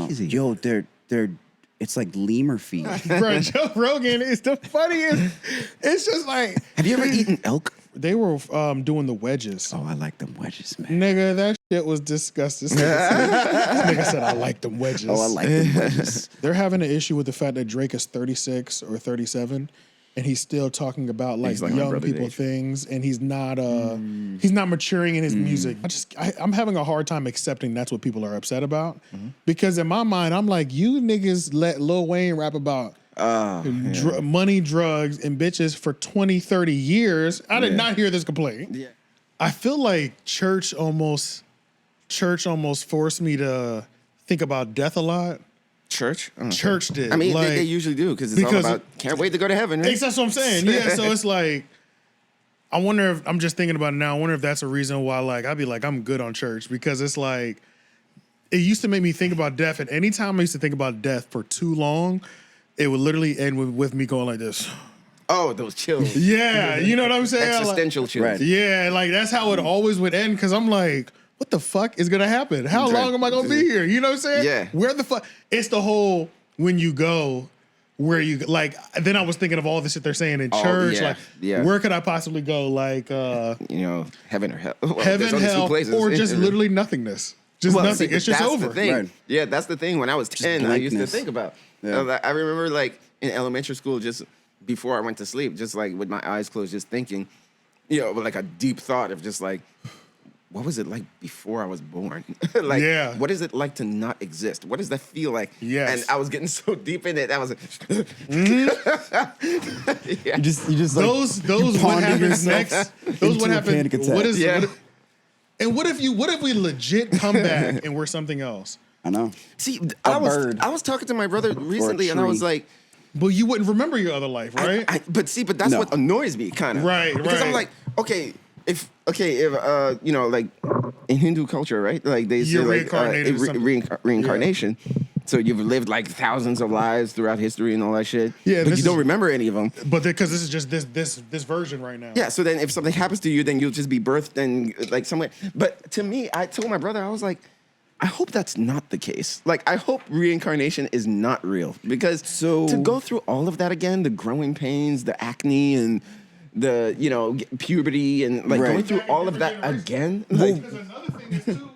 crazy. Yo, they're it's like lemur feet. Bro, Joe Rogan is the funniest. It's just like, Have you ever eaten elk? they were doing the wedges. Oh, I like them wedges, man. Nigga, that shit was disgusting. This nigga said, I like them wedges. Oh, I like them wedges. They're having an issue with the fact that Drake is 36 or 37, and he's still talking about like like my young brother's people age. things, and he's not maturing in his music. I'm having a hard time accepting that's what people are upset about, because in my mind, I'm like, you niggas let Lil Wayne rap about money, drugs, and bitches for 20, 30 years. I did not hear this complaint. Yeah. I feel like church almost forced me to think about death a lot. Church? Church did. I mean, like, they usually do because it's all about can't wait to go to heaven, right? that's what I'm saying. Yeah, so it's like, I wonder if, I'm just thinking about it now, I wonder if that's a reason why, like, I'd be like, I'm good on church, because it's like, it used to make me think about death, and anytime I used to think about death for too long, it would literally end with me going like this. Oh, those chills. Yeah, you know what I'm saying? Existential chills. Right. Yeah, like that's how it always would end, because I'm like, what the fuck is gonna happen? How long am I gonna be here? You know what I'm saying? Yeah. Where the fuck? It's the whole, when you go, where you, like, then I was thinking of all the shit they're saying in church. yeah, Like, yeah. where could I possibly go? Like, Heaven or hell. Well, heaven, there's only two hell, places. or just literally nothingness. Just nothing. See, It's just that's over. The thing. Right. Yeah, that's the thing. When I was 10, I used to blankness. think about. Yeah. I remember, like, in elementary school, just before I went to sleep, just like with my eyes closed, just thinking, like a deep thought of just like, what was it like before I was born? Like, what is it like to not exist? What does that feel like? Yes. And I was getting so deep in it, I was like, You just like, Those you what ponder happens yourself next? Those into what a happens? panic attack. What is? Yeah. What if we legit come back and we're something else? I know. see, A I bird. was talking to my brother recently, and I was tree. like, But you wouldn't remember your other life, right? but that's No. what annoys me, kind of. Right, Because I'm right. like, if like in Hindu culture, right? Like they say, You're like reincarnated or something. reincarnation. So you've lived like thousands of lives throughout history and all that shit. Yeah, but this you don't is- remember any of them. But because this is just this version right now. Yeah. So then, if something happens to you, then you'll just be birthed and like somewhere. But to me, I told my brother, I was like, I hope that's not the case. Like, I hope reincarnation is not real, because to go through all of that again, the growing pains, the acne, and the puberty, and like going through all of that again. Like, Because another thing is too,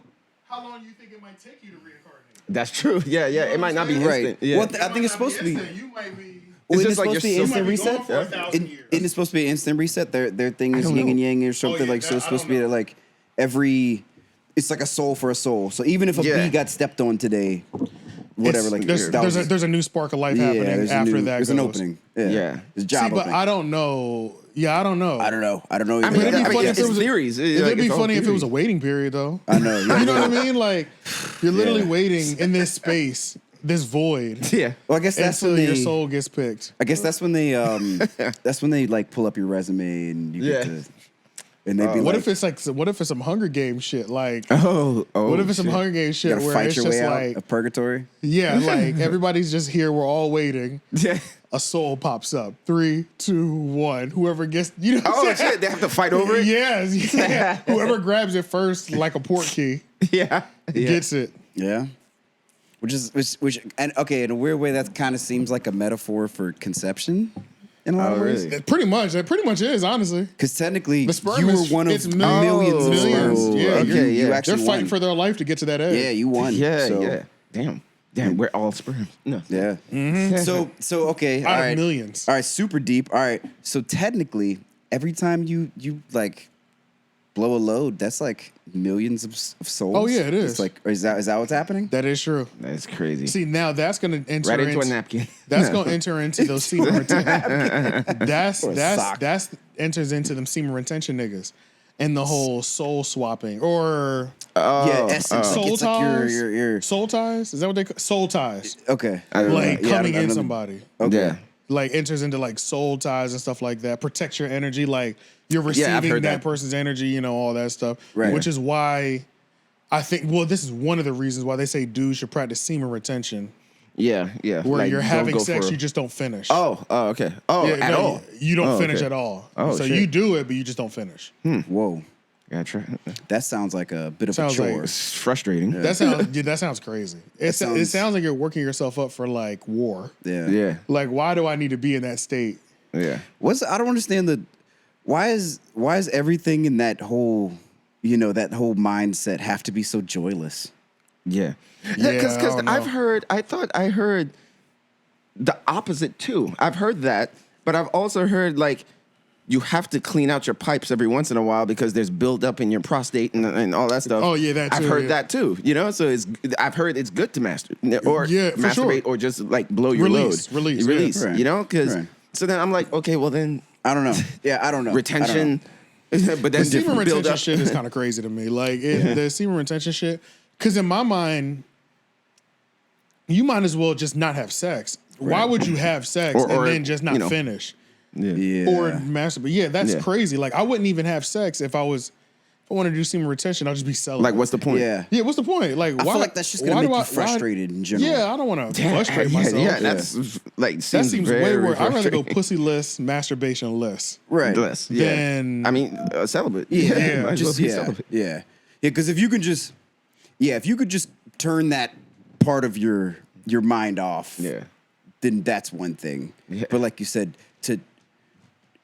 how long you think it might take you to reincarnate? that's true. Yeah, yeah. It might not be Right. instant. Yeah. Well, I think it's supposed to be. You might be. Well, just it's like supposed to be you're instant You might be going reset. for 1,000 years. Isn't it supposed to be an instant reset? Their thing is don't yin and know. yang or something yeah, like so. that- It's I supposed to don't be know. like every. It's like a soul for a soul. So even if a Yeah. bee got stepped on today, whatever, like there's a new spark of life happening there's after that. There's goes. an opening. Yeah. There's a job See, but opening. I don't know. Yeah, I don't know. I don't know. I either. mean, it'd be funny if it's it was a- theories. It'd be It's all funny if it was a theory. waiting period, though. I know. You know what I mean? Like, you're literally waiting in this space, this void, Yeah. Well, I guess that's until when your they. soul gets picked. I guess that's when they. That's when they like pull up your resume and you get Yeah. to. And they'd be What like, if it's some Hunger Games shit? Like, Oh. what if it's some shit. Hunger Games you shit gotta where fight it's your just way out like, of purgatory? yeah, like everybody's just here, we're all waiting. Yeah. A soul pops up. 3, 2, 1. Whoever gets, you know. What Oh I'm saying? shit! They have to fight over it. Yes, yeah. Whoever grabs it first, like a port key, Yeah. gets it. Yeah. Which and okay, in a weird way, that kind of seems like a metaphor for conception in a lot of ways. really? That pretty much is, honestly. Because technically, The sperm you were is- one of it's millions of millions. sperm. Yeah, okay, you yeah. You actually They're fighting won. for their life to get to that edge. Yeah, you won. Yeah. So, Yeah. Damn. We're all sperm. No. Yeah. So okay. Out All of right. millions. All right. Super deep. All right. So technically, every time you like blow a load, that's like millions of souls. Oh, yeah, it is. It's like, is that what's happening? That is true. That's crazy. See, now that's going to enter right into a napkin. That's going to enter into those semen retention. sock. That's enters into them semen retention niggas, and the whole soul swapping or Yeah. Essence. soul It's like ties. your Soul ties. Is that what they call soul ties? okay. I don't know. Like Yeah, I coming don't in know. somebody. Okay. Yeah. Like enters into like soul ties and stuff like that. Protects your energy. Like you're I've receiving heard that that. person's energy. You know all that stuff. Right. Which is why I think. Well, this is one of the reasons why they say dudes should practice semen retention. Yeah. Yeah. Where Like, you're don't having go sex, for- you just don't finish. Oh. Okay. Oh. Yeah, At no, all. You don't Oh, finish okay. at all. Oh, so shit. you do it, but you just don't finish. Whoa. Yeah, try. That sounds like a bit of Sounds a chore. like- It's frustrating. That sounds crazy. It sounds- sounds like you're working yourself up for like war. yeah. Yeah. Like, why do I need to be in that state? Yeah. I don't understand why is everything in that whole mindset have to be so joyless? Yeah. Yeah, Because I don't know. I thought I heard the opposite too. I've heard that, but I've also heard like you have to clean out your pipes every once in a while because there's buildup in your prostate and all that stuff. Oh, yeah, that I've too, heard yeah. that too. You know, so I've heard it's good to masturbate or Yeah, for sure. masturbate or just like blow your Release, load. release, yeah. Right. You know, because Right. so then I'm like, okay, well then I don't know. Yeah, I don't know. retention, but then The semen different retention buildup. shit is kind of crazy to me. Like the semen retention shit, because in my mind, you might as well just not have sex. Why would you have sex Or, and then just not you know, finish Yeah. Yeah. or masturbate? Yeah, that's Yeah. crazy. Like I wouldn't even have sex if I wanted to do semen retention. I'll just be celibate. Like, what's the point? Yeah. Yeah, what's the point? Like, I why, feel like that's just why gonna do make you I- why- frustrated in general. Yeah, I don't want to frustrate myself. Yeah, that's like that seems seems very way worse. I'd rather go frustrating. pussyless, masturbation-less. Right. Less, yeah. Then- I mean, celibate. Yeah. Yeah. Might as Just well be yeah. celibate. Yeah. Because if you could just turn that part of your mind off. Yeah. Then that's one thing. Yeah. But like you said, to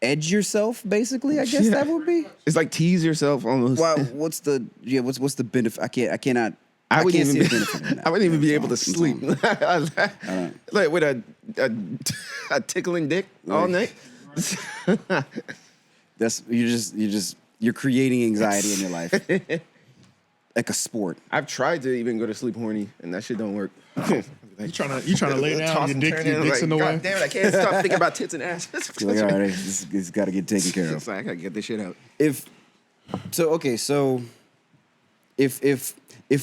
edge yourself, basically, I guess Yeah. that would be. It's like tease yourself almost. Well, what's the benefit? I cannot I wouldn't can't see even the benefit in that. I wouldn't even be I'm able to sorry. sleep. Like with a tickling dick all night. That's you're creating anxiety in your life. Like a sport. I've tried to even go to sleep horny, and that shit don't work. You trying to lay down, Toss your and dick, turn your in, dick's like, in the way. God damn it, I can't stop thinking about tits and ass. You're like, all right, it's got to get taken care of. It's like, I gotta get this shit out. If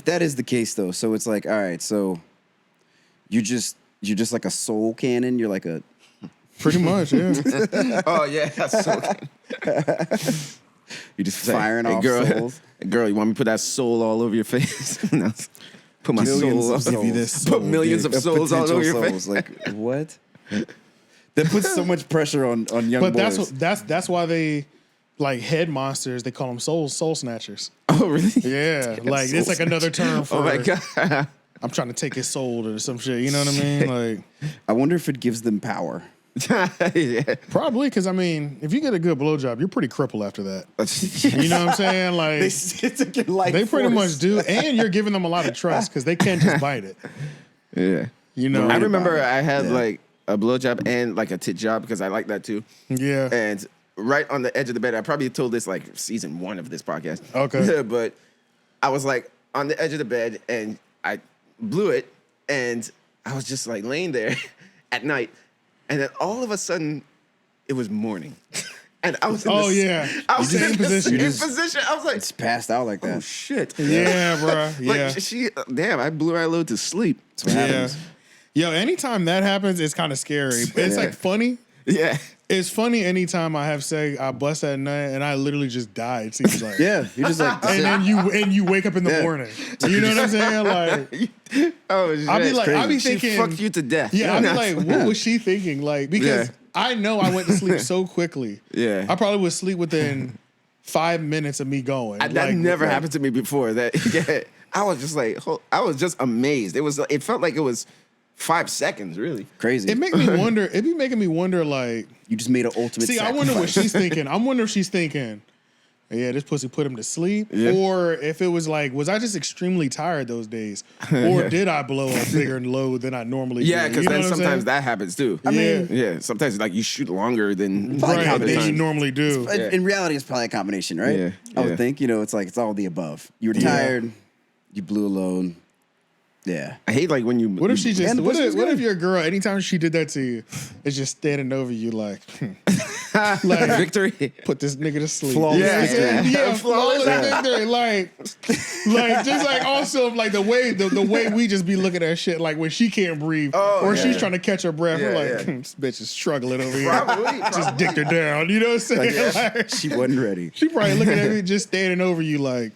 that is the case though, so it's like, all right, so you're just like a soul cannon. You're like a Pretty much, yeah. Oh yeah, that's so. you're just firing Hey, off girl, souls. girl, you want me to put that soul all over your face? No. Put my Millions soul. of Give you souls. this Put soul, millions dude. of souls all over your Potential souls. face. Like what? That puts so much pressure on young But boys. that's why they like head monsters. They call them soul snatchers. Oh really? Yeah, like it's like another term for. Oh my god. I'm trying to take his soul or some shit. You know what I mean? Like I wonder if it gives them power. Yeah. probably because I mean, if you get a good blowjob, you're pretty crippled after that. You know what I'm saying? Like they pretty much do, and you're giving them a lot of trust because they can't just bite it. Yeah. You know? I remember about it. I had Yeah. like a blowjob and like a tit job because I like that too. Yeah. And right on the edge of the bed, I probably told this like season 1 of this podcast. Okay. But I was like on the edge of the bed and I blew it and I was just like laying there at night. And then all of a sudden, it was morning. And I was in Oh, this, yeah. I was Same in position. this position. I was like, It's passed out like that. oh shit. Yeah, bro. Yeah. Like she, damn, I blew our load to sleep. That's what Yeah. happens. Yo, anytime that happens, it's kind of scary. It's like funny. Yeah. It's funny anytime I have sex, I bust at night and I literally just die. It seems like. Yeah, you're just like And then you wake up in the Yeah. morning. You know what I'm saying? Like, Oh shit. I'll be like, I'll be She thinking, fucked you to death. yeah, I'll be like, what was she thinking? Like, because Yeah. I know I went to sleep so quickly. Yeah. I probably would sleep within 5 minutes of me going. That Like, never like, happened to me before. That yeah, I was just like, I was just amazed. It felt like it was 5 seconds, really. crazy. It make me wonder. It be making me wonder, like, You just made an ultimate. see, I wonder what sacrifice. she's thinking. I wonder if she's thinking, yeah, this pussy put him to sleep. Yeah. Or if it was like, was I just extremely tired those days? Or did I blow a bigger load than I normally Yeah, do? because You know then what I'm sometimes saying? that happens too. I mean, Yeah, sometimes like you shoot longer than right, other than you times. normally do. In- In reality, it's probably a combination, right? Yeah, I yeah. would think. It's like it's all the above. You were tired. You blew a load. Yeah. I hate like when you. What if she just? And the What pussy was if good. your girl, anytime she did that to you, is just standing over you like, like victory? put this nigga to sleep. Flawless yeah, victory. yeah, flawless Yeah. victory. Like just like also like the way we just be looking at shit like when she can't breathe or she's trying to catch her breath. We're Yeah, like, yeah. this bitch is struggling over here. Probably. Just dicked her down. You know what I'm saying? Like, She wasn't ready. she probably looking at me just standing over you like,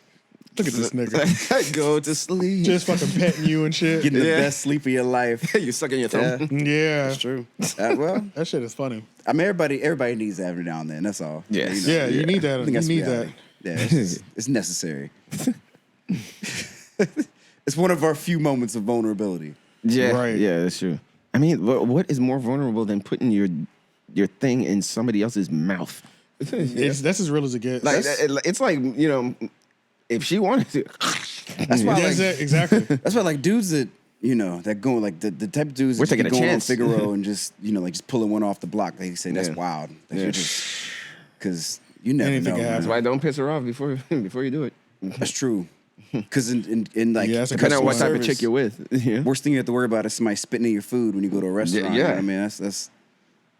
look at this nigga. Go to sleep. Just fucking petting you and shit. Getting the Yeah. best sleep of your life. you sucking your thumb. Yeah. That's true. Well, That shit is funny. I mean, everybody needs that every now and then. That's all. Yes. Yeah, you need that. I think You that's need reality. that. Yeah, it's necessary. It's one of our few moments of vulnerability. Yeah, Right. Yeah, that's true. I mean, what is more vulnerable than putting your thing in somebody else's mouth? That's as real as it gets. Like it's like, you know, if she wanted to. That's why, That's it, exactly. That's why, like, dudes that, you know, that go, like, the type of dudes We're that taking a go chance. on Figaro and just, you know, like, just pulling one off the block. They say that's Yeah. wild. That Yeah. you're just, because you never Anything know. can man. happen. That's why don't piss her off before you do it. That's true. Because in like, Yeah, that's a Depending on what customer type of chick service, you're with. Yeah. worst thing you have to worry about is somebody spitting in your food when you go to a restaurant. You know yeah. what I mean,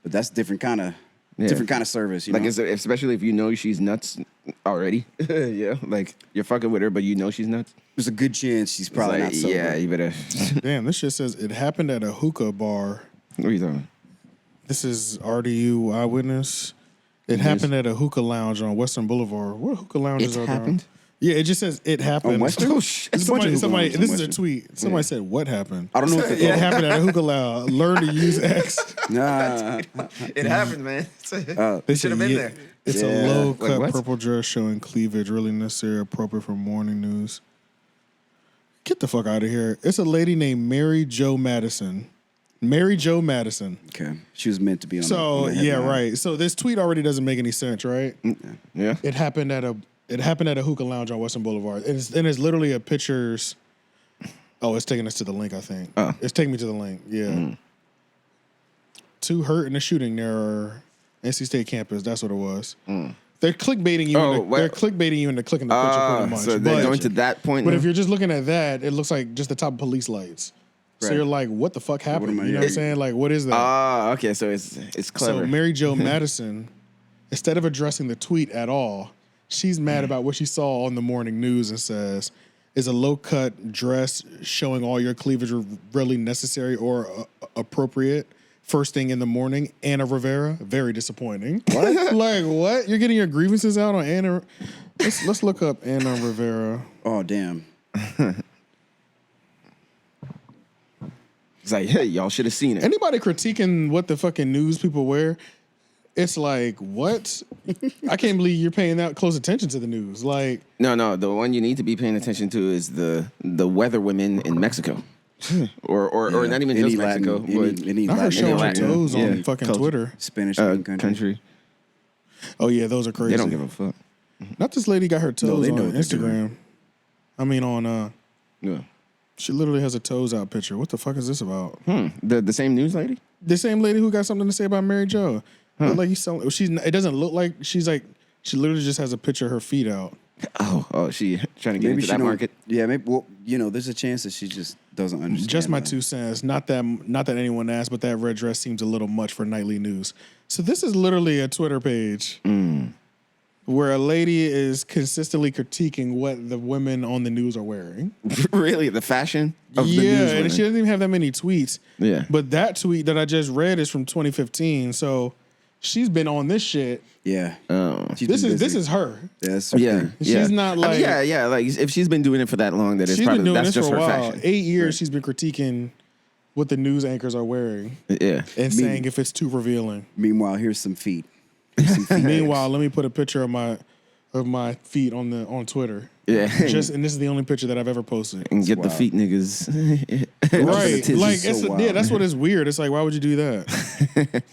but that's different kind of service. You Like, know? especially if you know she's nuts already. Yeah, like you're fucking with her, but you know she's nuts. There's a good chance she's probably Like, not sober. yeah, you better. Damn, this shit says it happened at a hookah bar. What are you talking? This is RDU eyewitness. It happened at a hookah lounge on Western Boulevard. What hookah lounges It are there? happened? Yeah, it just says it happened. On Western? Oh, shit. There's a bunch of Somebody, hookah this lounges is on a tweet. Somebody said, "What happened?" I don't know what It happened at a hookah lounge. Learn to use X. Nah. It happened, man. They should have said, been yeah, there. It's Yeah. a low Like cut what? purple dress showing cleavage, really necessary, appropriate for morning news. Get the fuck out of here. It's a lady named Mary Jo Madison. Mary Jo Madison. Okay. She was meant to be on So the yeah, headline. right. So this tweet already doesn't make any sense, right? Yeah. It happened at a hookah lounge on Western Boulevard. And it's literally a pictures. Oh, it's taking us to the link, I think. Oh. It's taking me to the link. Yeah. 2 hurt in a shooting near NC State campus. That's what it was. They're clickbaiting you. They're clickbaiting you into clicking the picture pretty much. So they're going to that point. But now? if you're just looking at that, it looks like just the top of police lights. So Right. you're like, what the fuck happened? am I You know what I'm saying? Like, what is that? okay, so it's clever. So Mary Jo Madison, instead of addressing the tweet at all, she's mad about what she saw on the morning news and says, "Is a low-cut dress showing all your cleavage really necessary or appropriate first thing in the morning? Anna Rivera, very disappointing." What? Like what? You're getting your grievances out on Anna? Let's look up Anna Rivera. Oh, damn. It's like, hey, y'all should have seen it. Anybody critiquing what the fucking news people wear? It's like, what? I can't believe you're paying that close attention to the news. Like, No, the one you need to be paying attention to is the weather women in Mexico, or not even Any just Mexico, any I heard Latin showing her Latin, toes on yeah, fucking culture. Twitter. Spanish but country. country. Oh yeah, those are crazy. They don't give a fuck. Not this lady got her toes they know on what they're Instagram. I mean on Yeah. she literally has a toes out picture. What the fuck is this about? The same news lady. The same lady who got something to say about Mary Jo. Look like you selling. It doesn't look like she's like. She literally just has a picture of her feet out. Oh, she trying to get Maybe into she that don't- market. Yeah, maybe. Well, you know, there's a chance that she just doesn't understand. Just my that. 2 cents. Not that anyone asked, but that red dress seems a little much for nightly news. So this is literally a Twitter page where a lady is consistently critiquing what the women on the news are wearing. Really, the fashion of the Yeah, news and women. she doesn't even have that many tweets. Yeah. But that tweet that I just read is from 2015. So she's been on this shit. Yeah. She's This been is busy. her. Yeah, that's her Yeah, thing. She's not like- yeah. Like if she's been doing it for that long, that it's She's probably been doing that's this just for a her while. fashion. 8 years she's been critiquing what the news anchors are wearing Yeah. and saying if it's too revealing. Meanwhile, here's some feet. Meanwhile, let me put a picture of my feet on Twitter. Yeah. And this is the only picture that I've ever posted. And get the wild. feet niggas. Right. tits is Like so it's wild. yeah, that's what is weird. It's like, why would you do that?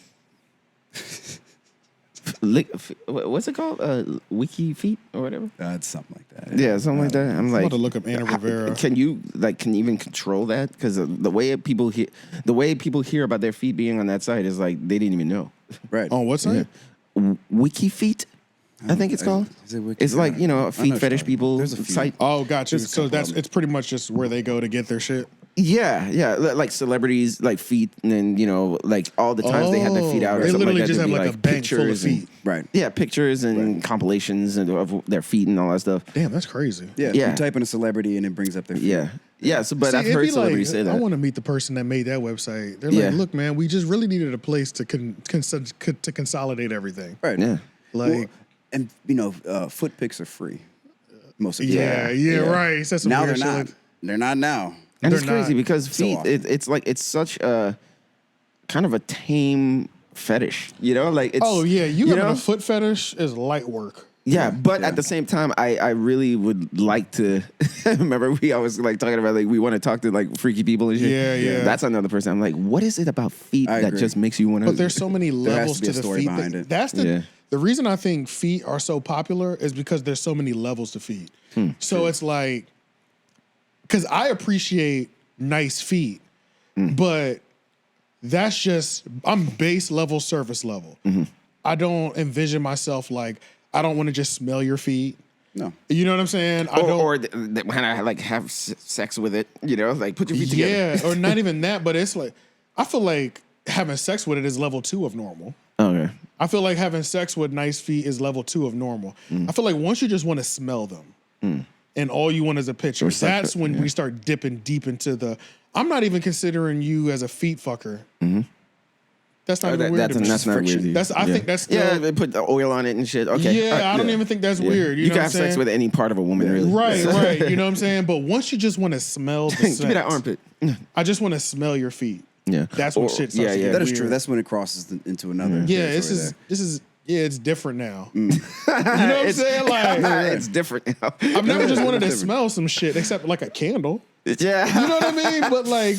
What's it called? Wiki feet or whatever? It's something like that. Yeah, something like that. I'm I'm like, about to look up Anna Rivera. can you can you even control that? Because the way people hear about their feet being on that site is like they didn't even know. Right. On what site? Wiki feet, I think it's called. Is it Wiki? It's like, you know, a I feet know fetish it's people There's a few. site. Oh, got you. There's a So couple of them. it's pretty much just where they go to get their shit. Yeah, like celebrities, like feet, and then, you know, like all the times they had their feet out. Or They something literally like that, just there'd have be, like a bank full of pictures and- feet. Right. Yeah, pictures and compilations of their feet and all that stuff. Damn, that's crazy. Yeah. Yeah. You type in a celebrity and it brings up their feet. Yeah. So, but See, I've it'd heard be celebrities say I that. want to meet the person that made that website. They're Yeah. like, look, man, we just really needed a place to to consolidate everything. Right. Yeah. Like, Well, and you know, foot pics are free. Most of the yeah, time. right. He said some Now weird they're shit not. like- They're not now. And They're it's crazy not because so feet, often. it's such a kind of a tame fetish, you know? Like it's Oh yeah, you having know? a foot fetish is light work. Yeah, but at the same time, I really would like to. Remember, we always like talking about like we want to talk to like freaky people and shit. Yeah. That's another person. I'm like, what is it about feet that agree. just makes you want to? But there's so many levels to be to a the story feet. behind it. That's the reason I think feet are so popular is because there's so many levels to feet. So it's like, because I appreciate nice feet, but that's just I'm base level, surface level. I don't envision myself like I don't want to just smell your feet. No. You know what I'm saying? or when I like have sex with it, you know, like put your feet together. Yeah, or not even that, but it's like I feel like having sex with it is level 2 of normal. Okay. I feel like having sex with nice feet is level 2 of normal. I feel like once you just want to smell them and all you want is a picture, that's when we start dipping deep into the. I'm not even considering you as a feet fucker. That's not even weird. That's not weird. I think that's still, yeah. They put the oil on it and shit. Okay. Yeah, I don't even think that's weird. You know can what have I'm saying? sex with any part of a woman, really. Right. You know what I'm saying? But once you just want to smell the scent, Give me that armpit. I just want to smell your feet. Yeah. That's when shit starts to get That is weird. true. That's when it crosses into another. Yeah, this is it's different now. You know what I'm saying? Like it's different now. I've never just wanted to smell some shit except like a candle. Yeah. You know what I mean? But like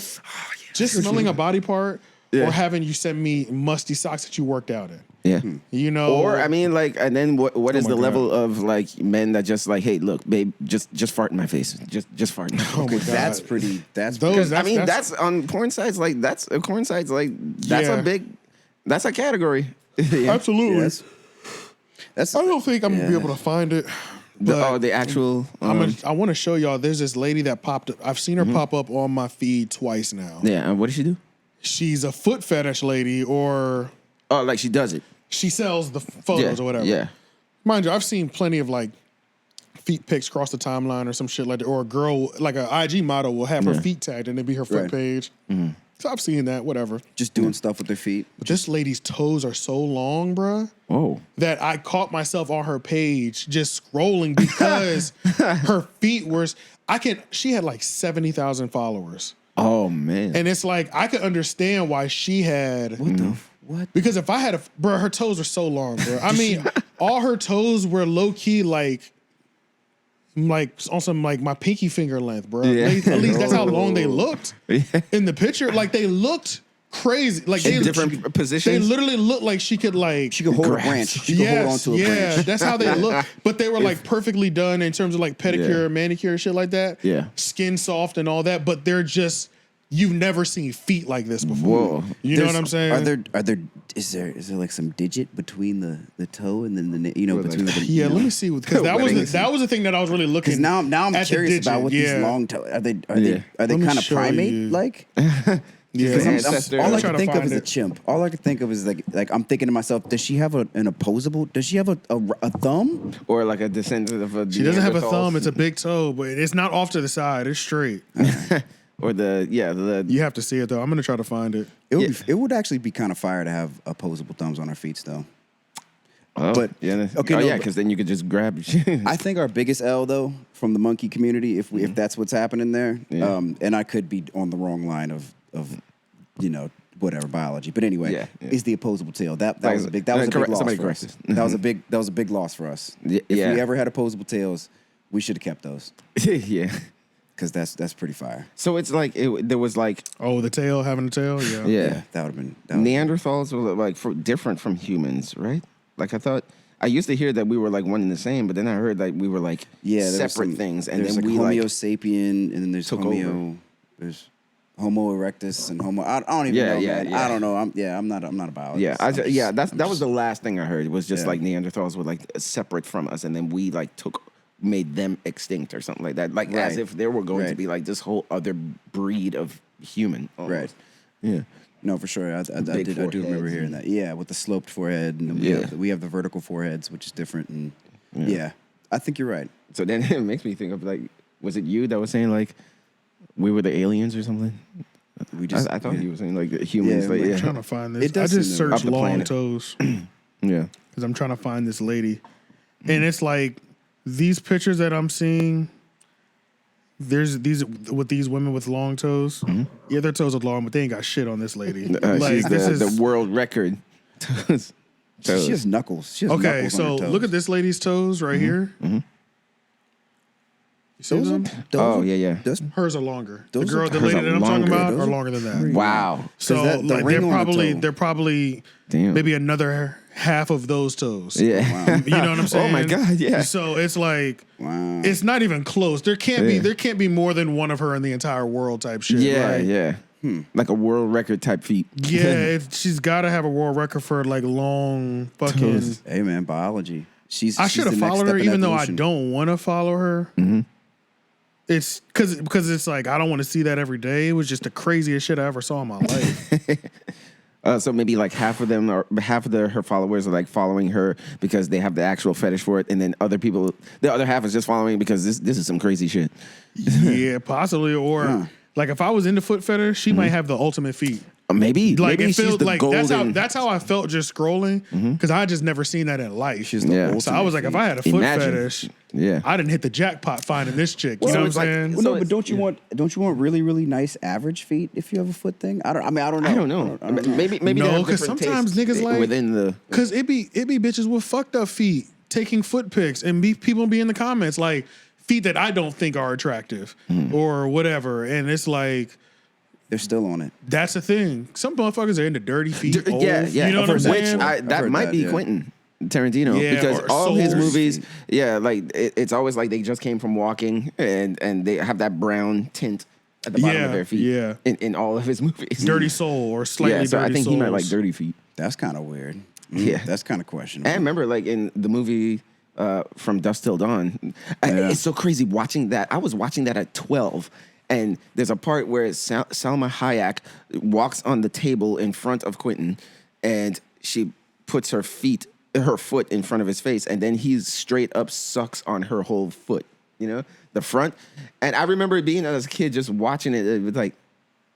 just smelling a body part or having you send me musty socks that you worked out in. Yeah. You know, or I mean, like, and then what is my the God. level of like men that just like, hey, look, babe, just fart in my face, just fart. In my face. Oh my God. That's pretty. That's Those- I mean, that's on porn sites. Like, that's a category. Yeah. absolutely. Yes. That's. I don't think I'm gonna be able to find it. But The actual. I want to show y'all. There's this lady that popped up. I've seen her pop up on my feed twice now. Yeah. What does she do? She's a foot fetish lady, or Oh, like she does it. she sells the photos or whatever. Yeah. Mind you, I've seen plenty of like feet pics cross the timeline or some shit like that. Or a girl, like an IG model, will have her feet tagged and it'd be her foot Right. page. So I've seen that, whatever. Just doing stuff with their feet. But this lady's toes are so long, bruh, Oh. that I caught myself on her page just scrolling because her feet were. She had like 70,000 followers. Oh man. And it's like, I could understand why she had. What? Because if I had bro, her toes were so long, bro. I mean, all her toes were low key like on some like my pinky finger length, bro. Yeah. At least that's how long they looked in the picture. Like they looked crazy. Like they different positions. They literally looked like she could like. She could hold a branch. She could hold on to a branch. That's how they look. But they were like perfectly done in terms of like pedicure, manicure, shit like that. Yeah. Skin soft and all that. But they're just. You've never seen feet like this before. Whoa. You know what I'm saying? Is there like some digit between the toe and then between the Yeah, let me see because that was the thing that I was really looking. Because now I'm at the curious digit. about what these long toes are they Let me kind of show primate you. like? Yeah, Ancestor. All I I'm trying can to think of find is a it. chimp. All I can think of is like I'm thinking to myself, does she have an opposable? Does she have a thumb? Or like a descendant of a. She doesn't have a Neanderthals. thumb. It's a big toe, but it's not off to the side. It's straight. Or the You have to see it though. I'm gonna try to find it. It would actually be kind of fire to have opposable thumbs on our feet still. Oh, But- yeah, okay, oh, no, yeah, but- because then you could just grab. I think our biggest L though from the monkey community, if that's what's happening there, Yeah. and I could be on the wrong line of whatever biology, but anyway, Yeah. is the opposable tail. That Like, was a big loss somebody for correct us. us. That was a big loss for us. Yeah. If we ever had opposable tails, we should have kept those Yeah. because that's pretty fire. So it's like there was like Oh, the tail, having a tail. Yeah. yeah. That would have been Neanderthals were like different from humans, right? Like I thought. I used to hear that we were like one and the same, but then I heard like we were like there was separate things, and there's then like we Homo like sapien, and then there's took over. There's Homo erectus and Homo. I don't even know. Man. Yeah. I don't know. I'm not a biologist. that was the last thing I heard. It was just like Neanderthals were like separate from us, and then we like made them extinct or something like that, like as Right. if they were going to Right. be like this whole other breed of human. Almost. Right. Yeah. No, for sure. I do remember foreheads hearing that. Yeah, with the sloped forehead, and then we have the vertical foreheads, which is different. And yeah, I think you're right. So then it makes me think of like, was it you that was saying like we were the aliens or something? I thought you were saying like the humans. Yeah, like, like I'm trying to find this. It does I just seem to- searched Up the long planet. toes yeah. because I'm trying to find this lady, and it's like these pictures that I'm seeing. There's these women with long toes. Yeah, their toes are long, but they ain't got shit on this lady. She's this is the world record. toes. She has knuckles. She has Okay, knuckles on so her toes. look at this lady's toes right here. You see Those are, them? Oh, yeah. Those, Hers are longer. Those The are- lady hers are that I'm talking longer. about Those are are longer than that. pretty- Wow. So that- the like, ring on the toe. they're probably Damn. maybe another half of those toes. Yeah. You know what I'm saying? Oh my God, yeah. So it's like wow. it's not even close. There can't be more than one of her in the entire world type shit. Yeah, Like, yeah. Like a world record type feat. yeah, she's got to have a world record for like long fucking. Toes. Hey man, biology. I should have followed her, even though I don't want to follow her. It's because it's like I don't want to see that every day. It was just the craziest shit I ever saw in my life. So maybe like half of them or half of her followers are like following her because they have the actual fetish for it, and then other people, the other half is just following because this is some crazy shit. Yeah, possibly. Or like if I was into foot fetish, she might have the ultimate feet. Maybe Like maybe it feels she's the like golden. that's how I felt just scrolling because I just never seen that in life. She's the Yeah. ultimate So I was like, feat. if I had a foot Imagine. fetish, Yeah. I didn't hit the jackpot finding this chick. You Well, know what I'm it's like- saying? Well, So no, but it's- don't you want really really nice average feet if you have a foot thing? I don't know. I don't know. Maybe No, they have 'cause different sometimes tastes niggas like- within the. Cause it be bitches with fucked up feet taking foot pics and people be in the comments like feet that I don't think are attractive or whatever, and it's like They're still on it. that's the thing. Some motherfuckers are into dirty feet. Yeah, yeah. You know what I'm Which saying? I've that heard might that, be yeah. Quentin Tarantino Yeah, because or all his Souls. movies, yeah, like it's always like they just came from walking and they have that brown tint at the bottom of their feet. Yeah. in all of his movies. Dirty soul or slightly Yeah, so dirty I think he might like souls. dirty feet. That's kind of weird. Yeah. That's kind of questionable. And remember, like in the movie From Dusk Till Dawn, it's so crazy watching that. I was watching that at 12, and there's a part where 𝔓𝔦𝔐𝔓𝔦𝔑 walks on the table in front of Quentin, and she puts her foot in front of his face, and then he straight up sucks on her whole foot, you know, the front. And I remember being as a kid just watching it. It was like,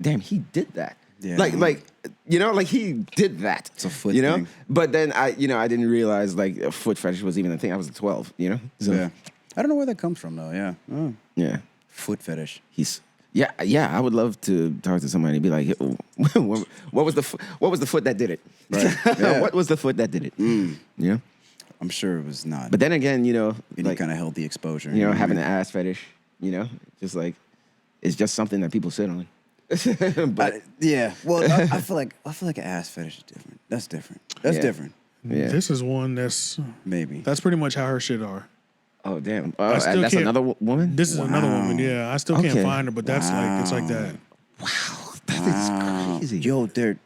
damn, he did that. Yeah. Like you know, like he did that. It's a foot you know. thing. But then I didn't realize like a foot fetish was even a thing. I was 12, you know. So, Yeah. I don't know where that comes from though. Yeah. Oh. yeah. Foot fetish. Yeah. I would love to talk to somebody and be like, what was the foot that did it? Right. Yeah. What was the foot that did it? Yeah. I'm sure it was not But then again, you know, any like kind of healthy exposure. you know, having an ass fetish, you know, just like it's just something that people sit on. But yeah. Well, I feel like an ass fetish is different. That's different. That's Yeah. different. yeah. This is one Maybe. that's pretty much how her shit are. Oh damn. I still That's can't- another woman. This is another woman. Yeah, I still can't Okay. find her, but that's like it's like that. That is crazy. Yo, they're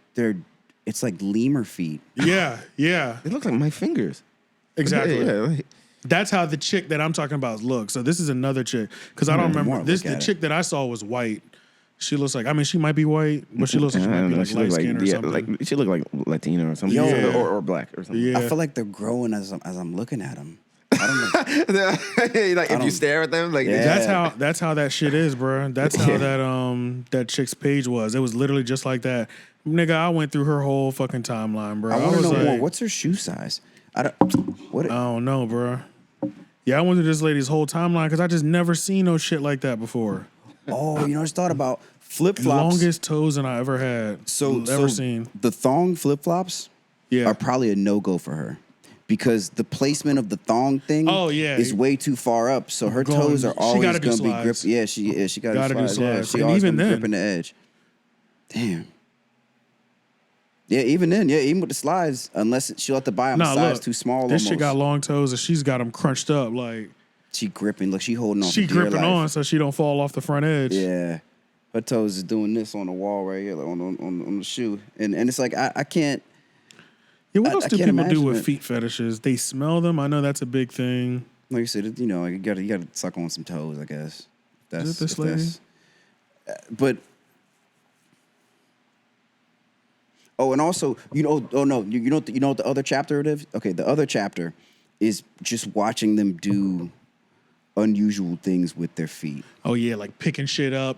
it's like lemur feet. Yeah, yeah, It looks like my fingers. exactly. Yeah, like- That's how the chick that I'm talking about looks. So this is another chick because I don't more remember this. look The at chick that I saw was white. She looks like she might be white, but she looks like she I might don't be know. like She light looked skin or something. like she looked like Latino or something, Yo. or black or something. Yeah. I feel like they're growing as I'm looking at them. I don't know. Like if you stare at them, like Yeah. That's how that shit is, bro. That's how that chick's page was. It was literally just like that. Nigga, I went through her whole fucking timeline, bro. I want to was know like, more. What's her shoe size? I don't know, bro. Yeah, I went through this lady's whole timeline because I just never seen no shit like that before. Oh, you know, I just thought about flip flops. Longest toes than I ever had. ever seen. The thong flip flops Yeah. are probably a no go for her because the placement of the thong thing Oh, yeah. is way too far up. So her Going- toes are she always gotta do going to be slides. gripping. Yeah, she got Gotta to do do slides. Yeah, slides. she And always even gonna be then- gripping the edge. Damn. Yeah, even then, even with the slides, unless she'll have to buy them Nah, size look, too small. This almost. shit got long toes and she's got them crunched up. Like She gripping. Look, she holding on. she for dear gripping life. on so she don't fall off the front edge. Yeah, her toes is doing this on the wall right here, like on the shoe, and it's like I can't. Yeah, what I else do can't people do imagine with it. feet fetishes? They smell them. I know that's a big thing. Like you said, you know, like you gotta suck on some toes, I guess. That's Is it this if lady? that's- But and also, you know what the other chapter it is? Okay, the other chapter is just watching them do unusual things with their feet. Oh yeah, like picking shit up,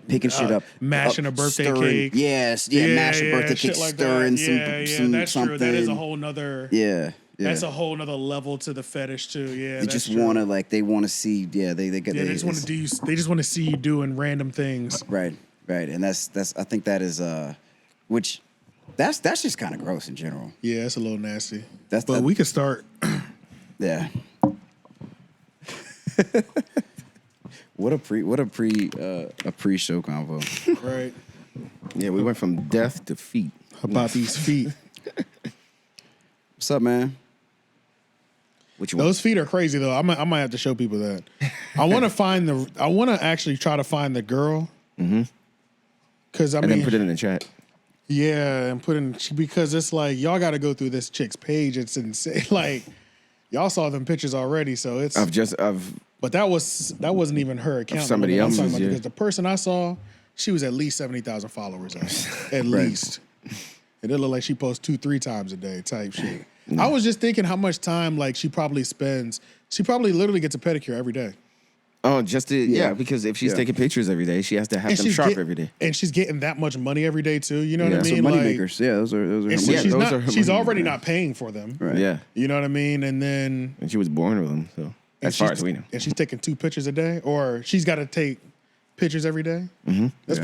mashing a birthday stirring, cake. Yes, mashing birthday cake, shit like stirring that. some that's something. true. That is a whole nother. Yeah. That's a whole nother level to the fetish too. Yeah, They just want to they want to see. Yeah, they get. Yeah, they just want to do. They just want to see you doing random things. Right, and that's. I think that is which That's just kind of gross in general. Yeah, it's a little nasty. But we could start. Yeah. What a pre-show convo. Right. Yeah, we went from death to feet. How about these feet? What's up, man? Which one? Those feet are crazy though. I might have to show people that. I want to actually try to find the girl. Mm-hmm. Because and then put it in the chat. Yeah, and because it's like y'all got to go through this chick's page. It's insane. Like y'all saw them pictures already, so it's But that wasn't even her account. Somebody else's. Yeah. Because the person I saw, she was at least 70,000 followers. At least. And it looked like she posts 2-3 times a day type shit. No. I was just thinking how much time like she probably spends. She probably literally gets a pedicure every day. Oh, because if she's taking pictures every day, she has to have them sharp every day. And she's getting that much money every day too. You know what I mean? So money makers. Yeah, those are. She's already not paying for them. Right. Yeah. You know what I mean? And she was born with them, so as far as we know. And she's taking 2 pictures a day, or she's got to take pictures every day. Mm-hmm. That's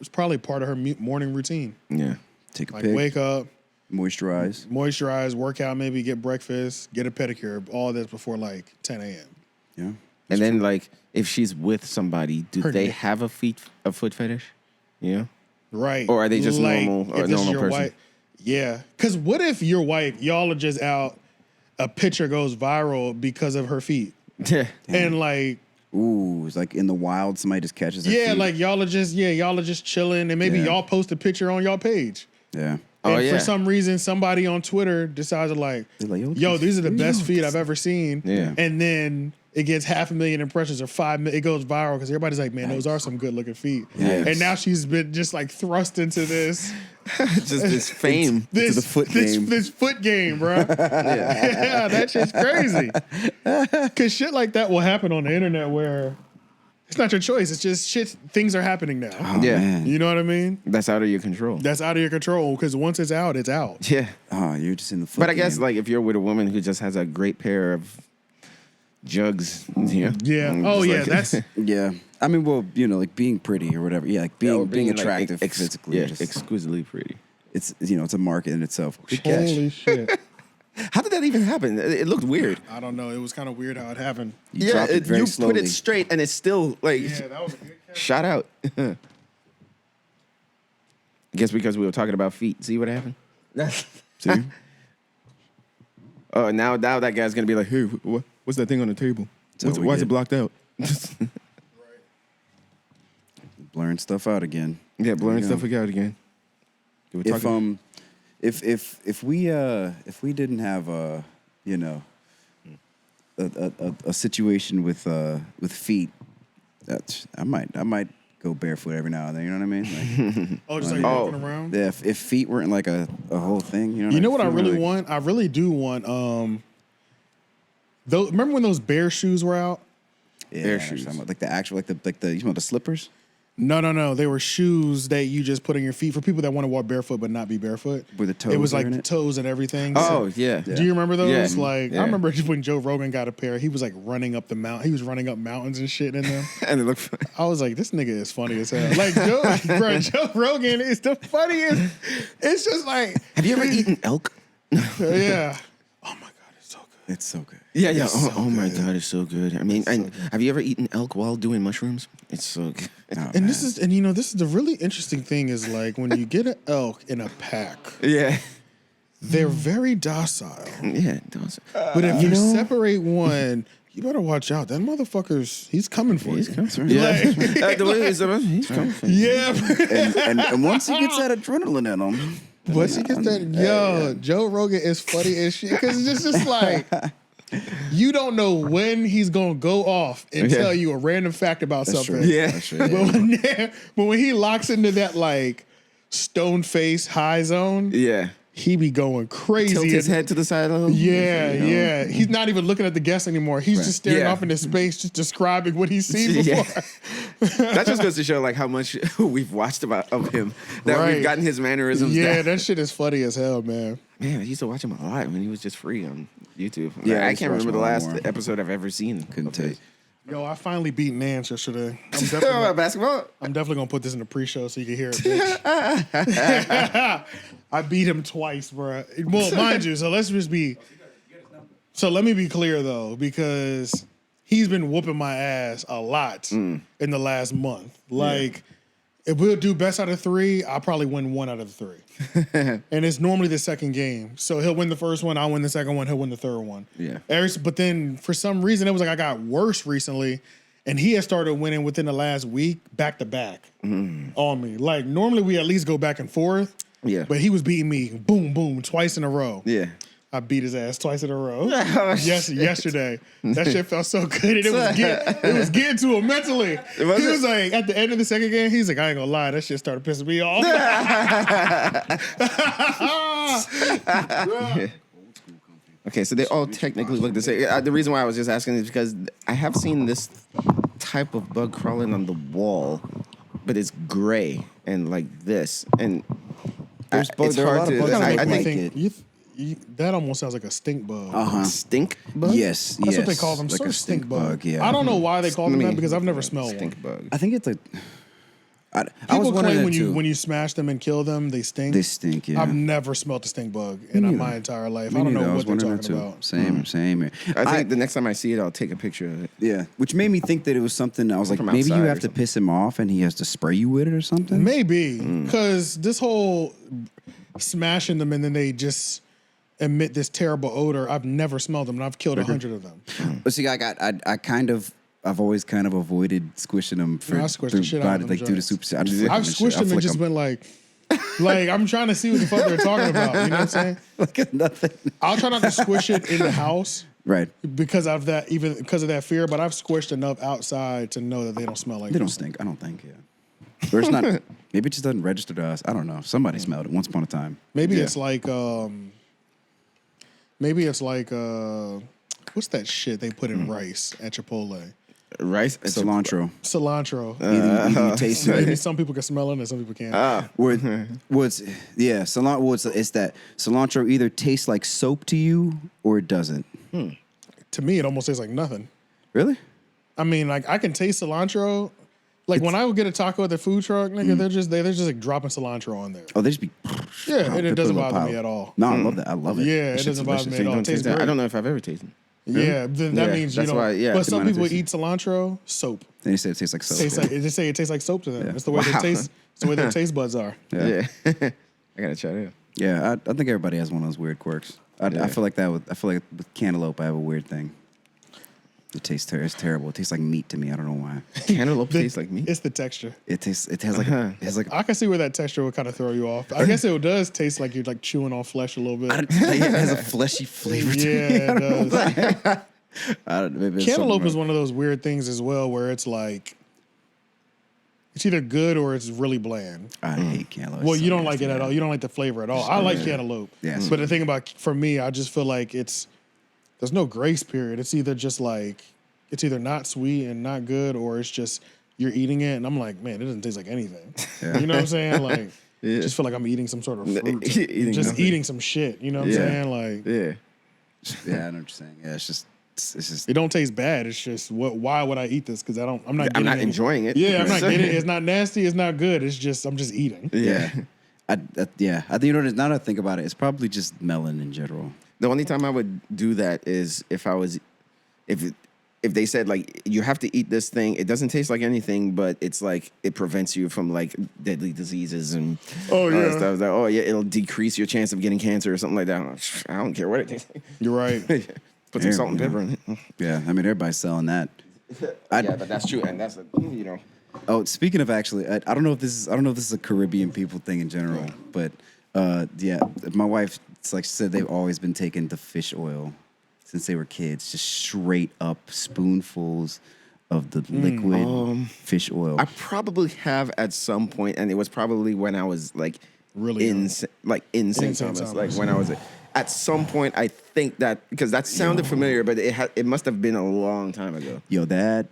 probably part of her morning routine. Yeah. Take a like pic, wake up, moisturize, work out, maybe get breakfast, get a pedicure, all this before like 10 a.m. Yeah. And then like if she's with somebody, do they have a foot fetish? Yeah. Right. Or are they just like, normal person? Wife, yeah. Because what if your wife, y'all are just out, a picture goes viral because of her feet? Yeah. And like, ooh, it's like in the wild, somebody just catches her feet. like y'all are just chilling, and maybe y'all post a picture on y'all page. Yeah. And for some reason, somebody on Twitter decides to like, yo, these are the best feet I've ever seen. Yeah. And then it gets 500,000 impressions or 5 million. It goes viral because everybody's like, man, those are some good looking feet. Yes. And now she's been just like thrust into this. Just this fame. The foot game. This foot game, bro. Yeah, that shit's crazy. Because shit like that will happen on the internet where it's not your choice. It's just shit. Things are happening now. Oh, man. You know what I mean? That's out of your control. That's out of your control because once it's out, it's out. Yeah. Oh, you're just in the foot But I game. guess like if you're with a woman who just has a great pair of jugs, yeah. Oh yeah, like, that's yeah. I mean, well, like being pretty or whatever. Yeah, like being attractive physically. Yeah, exquisitely pretty. It's it's a market in itself. holy shit. How did that even happen? It looked weird. I don't know. It was kind of weird how it happened. You dropped it very slowly. Put it straight and it's still like that was a good catch. shot out. I guess because we were talking about feet. See what happened? See? Oh, now that guy's gonna be like, hey, what's that thing on the table? Why is it blocked out? Blurring stuff out again. Yeah, blurring stuff out again. If we didn't have a situation with feet, I might go barefoot every now and then. You know what I mean? Like, Just like walking around. yeah, if feet weren't like a whole thing, You know what I really want? I really do want. Remember when those bear shoes were out? Yeah, bear shoes, like the actual like the slippers. No. They were shoes that you just put on your feet for people that want to walk barefoot but not be barefoot. With the toes. It was like in the it? toes and everything. Oh, yeah. Do you remember those? Yeah. Like I remember when Joe Rogan got a pair, he was like running up the mountain. He was running up mountains and shit in them. And it looked funny. I was like, this nigga is funny as hell. Like Joe Rogan is the funniest. It's just like, have you ever eaten elk? Yeah. Oh my God, it's so good. It's so good. Yeah. So My God, it's so good. I mean, have you ever eaten elk while doing mushrooms? It's so good. Oh, And this is the really interesting thing is like when you get an elk in a pack, Yeah. they're very docile. Yeah, it does. But if you separate one, you better watch out. That motherfucker's he's coming for you. He's coming. Yeah. The way he's coming. Yeah. and once he gets that adrenaline in him, Once he gets that, Joe Rogan is funny as shit because it's just like you don't know when he's gonna go off and tell you a random fact about something. True. Yeah. That's true. But when he locks into that like stone face high zone, Yeah. he be going crazy. Tilt his head to the side of him. Yeah. He's not even looking at the guests anymore. He's just staring off into space, just describing what he's seen before. That just goes to show like how much we've watched of him. That we've gotten his mannerisms down. That shit is funny as hell, man. Man, I used to watch him a lot when he was just free on YouTube. Yeah, I can't remember the last episode I've ever seen. Couldn't tell you. Yo, I finally beat Nance yesterday. I'm Basketball. definitely gonna put this in the pre-show so you can hear it, bitch. I beat him twice, bro. Well, mind you, so let's just be. So let me be clear though, because he's been whooping my ass a lot in the last month. Like, if we'll do best out of 3, I'll probably win 1 out of the 3. And it's normally the second game. So he'll win the first one, I'll win the second one, he'll win the third one. Yeah. But then for some reason, it was like I got worse recently. And he had started winning within the last week, back to back on me. Like, normally we at least go back and forth. Yeah. But he was beating me, boom, boom, twice in a row. Yeah. I beat his ass twice in a row. Yesterday. That shit felt so good. And it was getting to him mentally. He was like, at the end of the second game, he's like, I ain't gonna lie, that shit started pissing me off. Okay, so they all technically look the same. The reason why I was just asking is because I have seen this type of bug crawling on the wall, but it's gray and like this. And There's it's there are a hard lot of to. bugs that I look like think it. That almost sounds like a stink bug. stink bug. Yes, That's what they call them. like Sir, a stink bug. Yeah, I don't know why they call them Let that me- because I've never smelled one. Stink bug. I think it's like. I was People wondering claim that when too. when you smash them and kill them, they stink. They stink. Yeah. I've never smelled a stink bug in neither. my entire life. Me I don't neither. know was what they're wondering talking that too. about. Same. I think the next time I see it, I'll take a picture of it. Yeah, which made me think that it was something. I was like, From maybe you outside have or to something. piss him off, and he has to spray you with it or something. Maybe because this whole smashing them and then they just emit this terrible odor. I've never smelled them, and I've killed 100 of them. But see, I've always kind of avoided squishing them for I squished the shit out of them like through the joints. super. I just flick I've and shit. squished I them and flick just been like I'm trying to see what the fuck they're talking about. You know what I'm saying? like nothing. I'll try not to squish it in the house Right. because of that, even because of that fear. But I've squished enough outside to know that they don't smell like They don't them. stink. I don't think. Yeah. Or it's not. Maybe it just doesn't register to us. I don't know. Somebody smelled it once upon a time. Maybe Yeah. it's like what's that shit they put in rice at Chipotle? Rice, Cilantro. Cilantro. Either you taste Maybe it. some people can smell it and some people can't. Cilantro. It's that cilantro either tastes like soap to you or it doesn't. To me, it almost tastes like nothing. Really? I mean, like I can taste cilantro. Like when I would get a taco at the food truck, nigga, they're just like dropping cilantro on there. Oh, they just be. Yeah, and They it put a doesn't little bother pile. me at all. No, I love that. I love it. Yeah, That it shit's doesn't bother delicious. me at all. don't It tastes taste that. great. I don't know if I've ever tasted it. Yeah, then that Yeah, means you that's know. why- yeah, but it's some mine people tastes- eat cilantro soap. They say it tastes like soap. Tastes like, it just say it tastes like soap to them. Yeah. It's the way Wow. they taste. It's the way their taste buds are. Yeah. I gotta try it out. Yeah, I think everybody has one of those weird quirks. I feel like that. I feel like with cantaloupe, I have a weird thing. It tastes it's terrible. It tastes like meat to me. I don't know why. Cantaloupe tastes like meat. It's the texture. It tastes. It has like. It has like. I can see where that texture would kind of throw you off. I guess it does taste like you're like chewing on flesh a little bit. It has a fleshy flavor to Yeah, me. it does. I don't know. Maybe it's Cantaloupe something is one of those weird things as well, where it's like it's either good or it's really bland. I hate cantaloupe. Well, It's you so don't like it nasty. at all. You don't like the flavor at all. I like cantaloupe. Yes. But the thing about for me, I just feel like there's no grace period. It's either just like it's either not sweet and not good, or it's just you're eating it and I'm like, man, it doesn't taste like anything. You know what I'm saying? Like, just feel like I'm eating some sort of fruit. Eating just nothing. eating some shit. You know what I'm Yeah. saying? Like, Yeah. Yeah, I know what you're saying. Yeah, it's just. it don't taste bad. It's just why would I eat this? Because I'm not. I'm getting not any- enjoying it. Yeah, I'm not getting it. It's not nasty. It's not good. It's just I'm just eating. Yeah. I think you know. Now that I think about it, it's probably just melon in general. The only time I would do that is if they said like you have to eat this thing, it doesn't taste like anything, but it's like it prevents you from like deadly diseases and all that stuff. It's like, oh yeah, it'll decrease your chance of getting cancer or something like that. I'm like, I don't care what it tastes like. You're right. Put some salt and pepper in it. Yeah, I mean everybody's selling that. Yeah, but that's true, and that's Oh, speaking of actually, I don't know if this is a Caribbean people thing in general, but yeah, my wife, it's like she said, they've always been taking the fish oil since they were kids, just straight up spoonfuls of the liquid fish oil. I probably have at some point, and it was probably when I was like Really in young. in St. Thomas, like when I was at some point. I think that because that sounded familiar, but it must have been a long time ago. Yo, that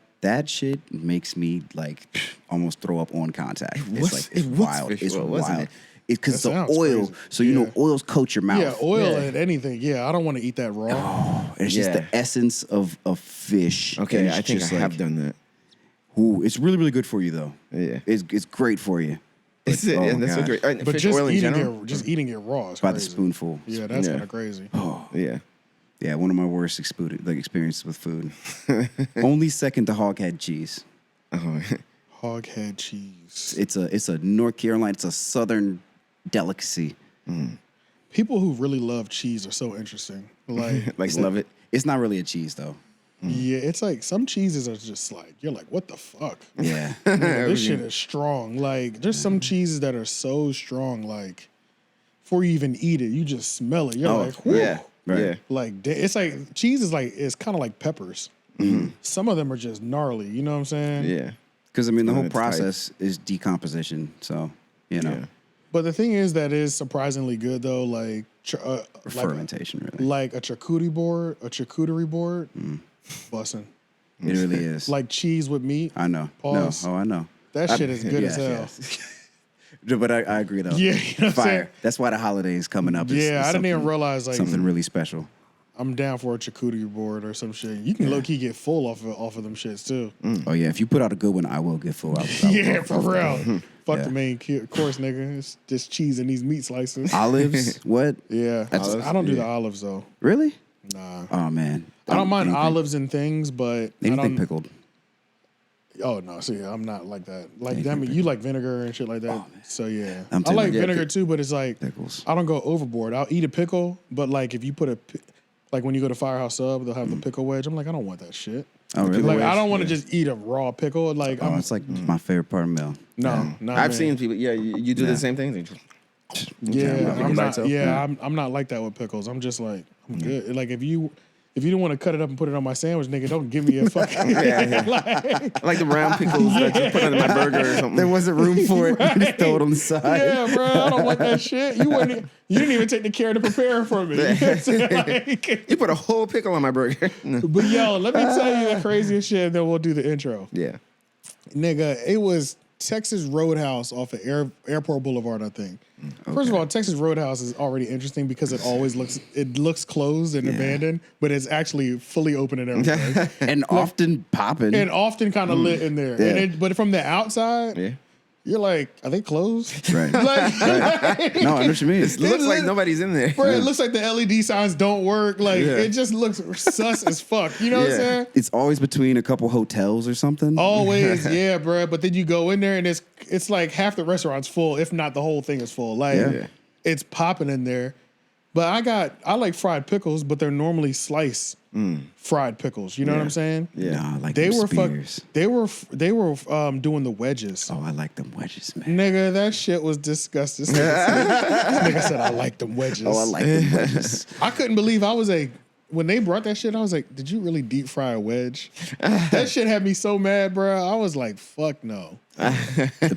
shit makes me like almost throw up on contact. It's like it's wild. Fish It's oil, wild. wasn't it? because the sounds oil. crazy. So you know, oils coat your mouth. Yeah, oil and anything. Yeah, I don't want to eat that raw. Oh, it's just the essence of fish. Okay, and I think I have done that. Ooh, it's really, really good for you though. Yeah. It's great for you. That's my so gosh. great. But Fish just oil in eating general. just eating it raw is By crazy. the spoonful. Yeah, that's Yeah. kind of crazy. Oh, Yeah. yeah, one of my worst experiences with food. Only second to hog head cheese. Oh, Hog head cheese. It's a North Carolina. It's a southern delicacy. People who really love cheese are so interesting. Like, like love it. It's not really a cheese though. yeah, it's like some cheeses are just like you're like, what the fuck? Yeah. Nigga, this shit is strong. Like, there's some cheeses that are so strong. Like, before you even eat it, you just smell it. You're like, whew. Yeah. Right. Yeah. Like, it's like cheese is like it's kind of like peppers. Some of them are just gnarly. You know what I'm saying? Yeah. Because I mean, the whole It's tight. process is decomposition. So you know, Yeah. But the thing is that is surprisingly good though. Like, or fermentation really. like a charcuterie board, bussin'. It really is. Like cheese with meat. I know. Pause. No. Oh, I know. That shit is good as hell. Yes. But I agree though. Yeah, you know what I'm Fire. saying? That's why the holiday is coming up. Yeah, I didn't even realize like something really special. I'm down for a charcuterie board or some shit. You can low key get full off of them shits too. Oh yeah, if you put out a good one, I will get full. Yeah, for real. Fuck Yeah. the main course, nigga. It's just cheese and these meat slices. Olives? What? Yeah, Olives? I don't do the Yeah. olives though. Really? Nah, Oh man. I don't mind Anything- olives and things, but I Anything don't. pickled. Oh no, see, I'm not like that. Like that, you like vinegar and shit like that. So yeah, I'm I like telling you, vinegar too, but it's like Pickles. I don't go overboard. I'll eat a pickle, but like if you put like when you go to Firehouse Sub, they'll have the pickle wedge. I'm like, I don't want that shit. Oh really? Like I don't want to just eat a raw pickle. Like Oh, I'm it's like my favorite part of meal. no, not I've me. seen people. Yeah, you do the same thing. They just- Yeah, Yeah, I'm not. myself. Yeah, I'm not like that with pickles. I'm just like I'm good. Like if you don't want to cut it up and put it on my sandwich, nigga, don't give me a fucking. Yeah. like, I like the round pickles that you put under my burger or something. There wasn't room for it. Right. Just throw it on the side. yeah, bro, I don't want that shit. You didn't even take the care to prepare it for me. You know what I'm saying? Like, You put a whole pickle on my burger. No. but yo, let me tell you the craziest shit, then we'll do the intro. Yeah. Nigga, it was Texas Roadhouse off of Airport Boulevard, I think. First of all, Texas Roadhouse is already interesting because it always looks closed and abandoned, but it's actually fully open and everything. And often popping. And often kind of lit in there. Yeah. But from the outside, Yeah. you're like, are they closed? Right. Like, No, I know what you mean. It looks like nobody's in there. bro, it looks like the LED signs don't work. Like, Yeah. it just looks sus as fuck. You know what I'm Yeah. saying? It's always between a couple hotels or something. Always, yeah, bro. But then you go in there and it's like half the restaurant's full, if not the whole thing is full. Like Yeah. it's popping in there. But I like fried pickles, but they're normally sliced fried pickles. You know what I'm saying? Yeah. Nah, I like They them were spears. they were doing the wedges. Oh, I like them wedges, man. Nigga, that shit was disgusting. This nigga said I like them wedges. Oh, I like them wedges. I couldn't believe when they brought that shit, I was like, did you really deep fry a wedge? That shit had me so mad, bro. I was like, fuck no.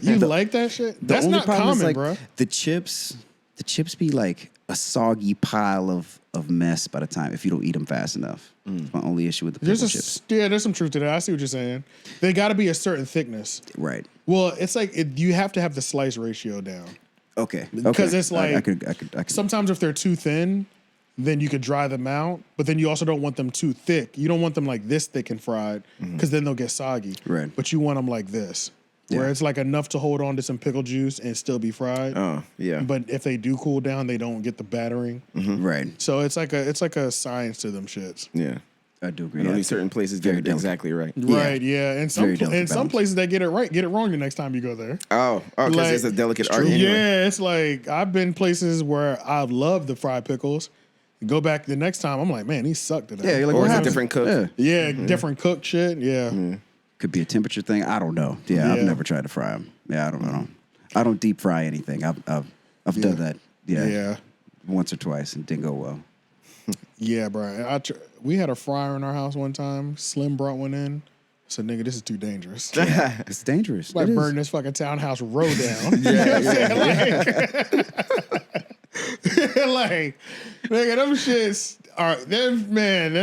You like that shit? The That's only not problem common, is like bro. the chips be like a soggy pile of mess by the time if you don't eat them fast enough. It's my only issue with the pickle chips. There's some truth to that. I see what you're saying. They got to be a certain thickness. Right. Well, it's like you have to have the slice ratio down. Okay. Because it's like I could. Sometimes if they're too thin, then you could dry them out. But then you also don't want them too thick. You don't want them like this thick and fried because then they'll get soggy. Right. But you want them like this, where Yeah. it's like enough to hold on to some pickle juice and still be fried. Oh, yeah. But if they do cool down, they don't get the battering. Right. So it's like a science to them shits. Yeah. I do agree. And only certain places get Very it delicate. exactly right. Right, yeah. And Very delicate some balance. places that get it right, get it wrong the next time you go there. Oh, because Like, it's a delicate it's art true. anyway. Yeah, it's like I've been places where I've loved the fried pickles. Go back the next time, I'm like, man, these suck today. Yeah, you're like, Or what it's a happened? different cook. Yeah. Yeah, different cooked shit. Yeah. Could be a temperature thing. I don't know. Yeah, I've Yeah. never tried to fry them. Yeah, I don't know. I don't deep fry anything. I've done that. Yeah. Yeah. Once or twice and didn't go well. Yeah, bro. We had a fryer in our house one time. Slim brought one in. I said, nigga, this is too dangerous. It's dangerous. Like It is. burn this fucking townhouse row down. You know what I'm saying? Like, nigga, them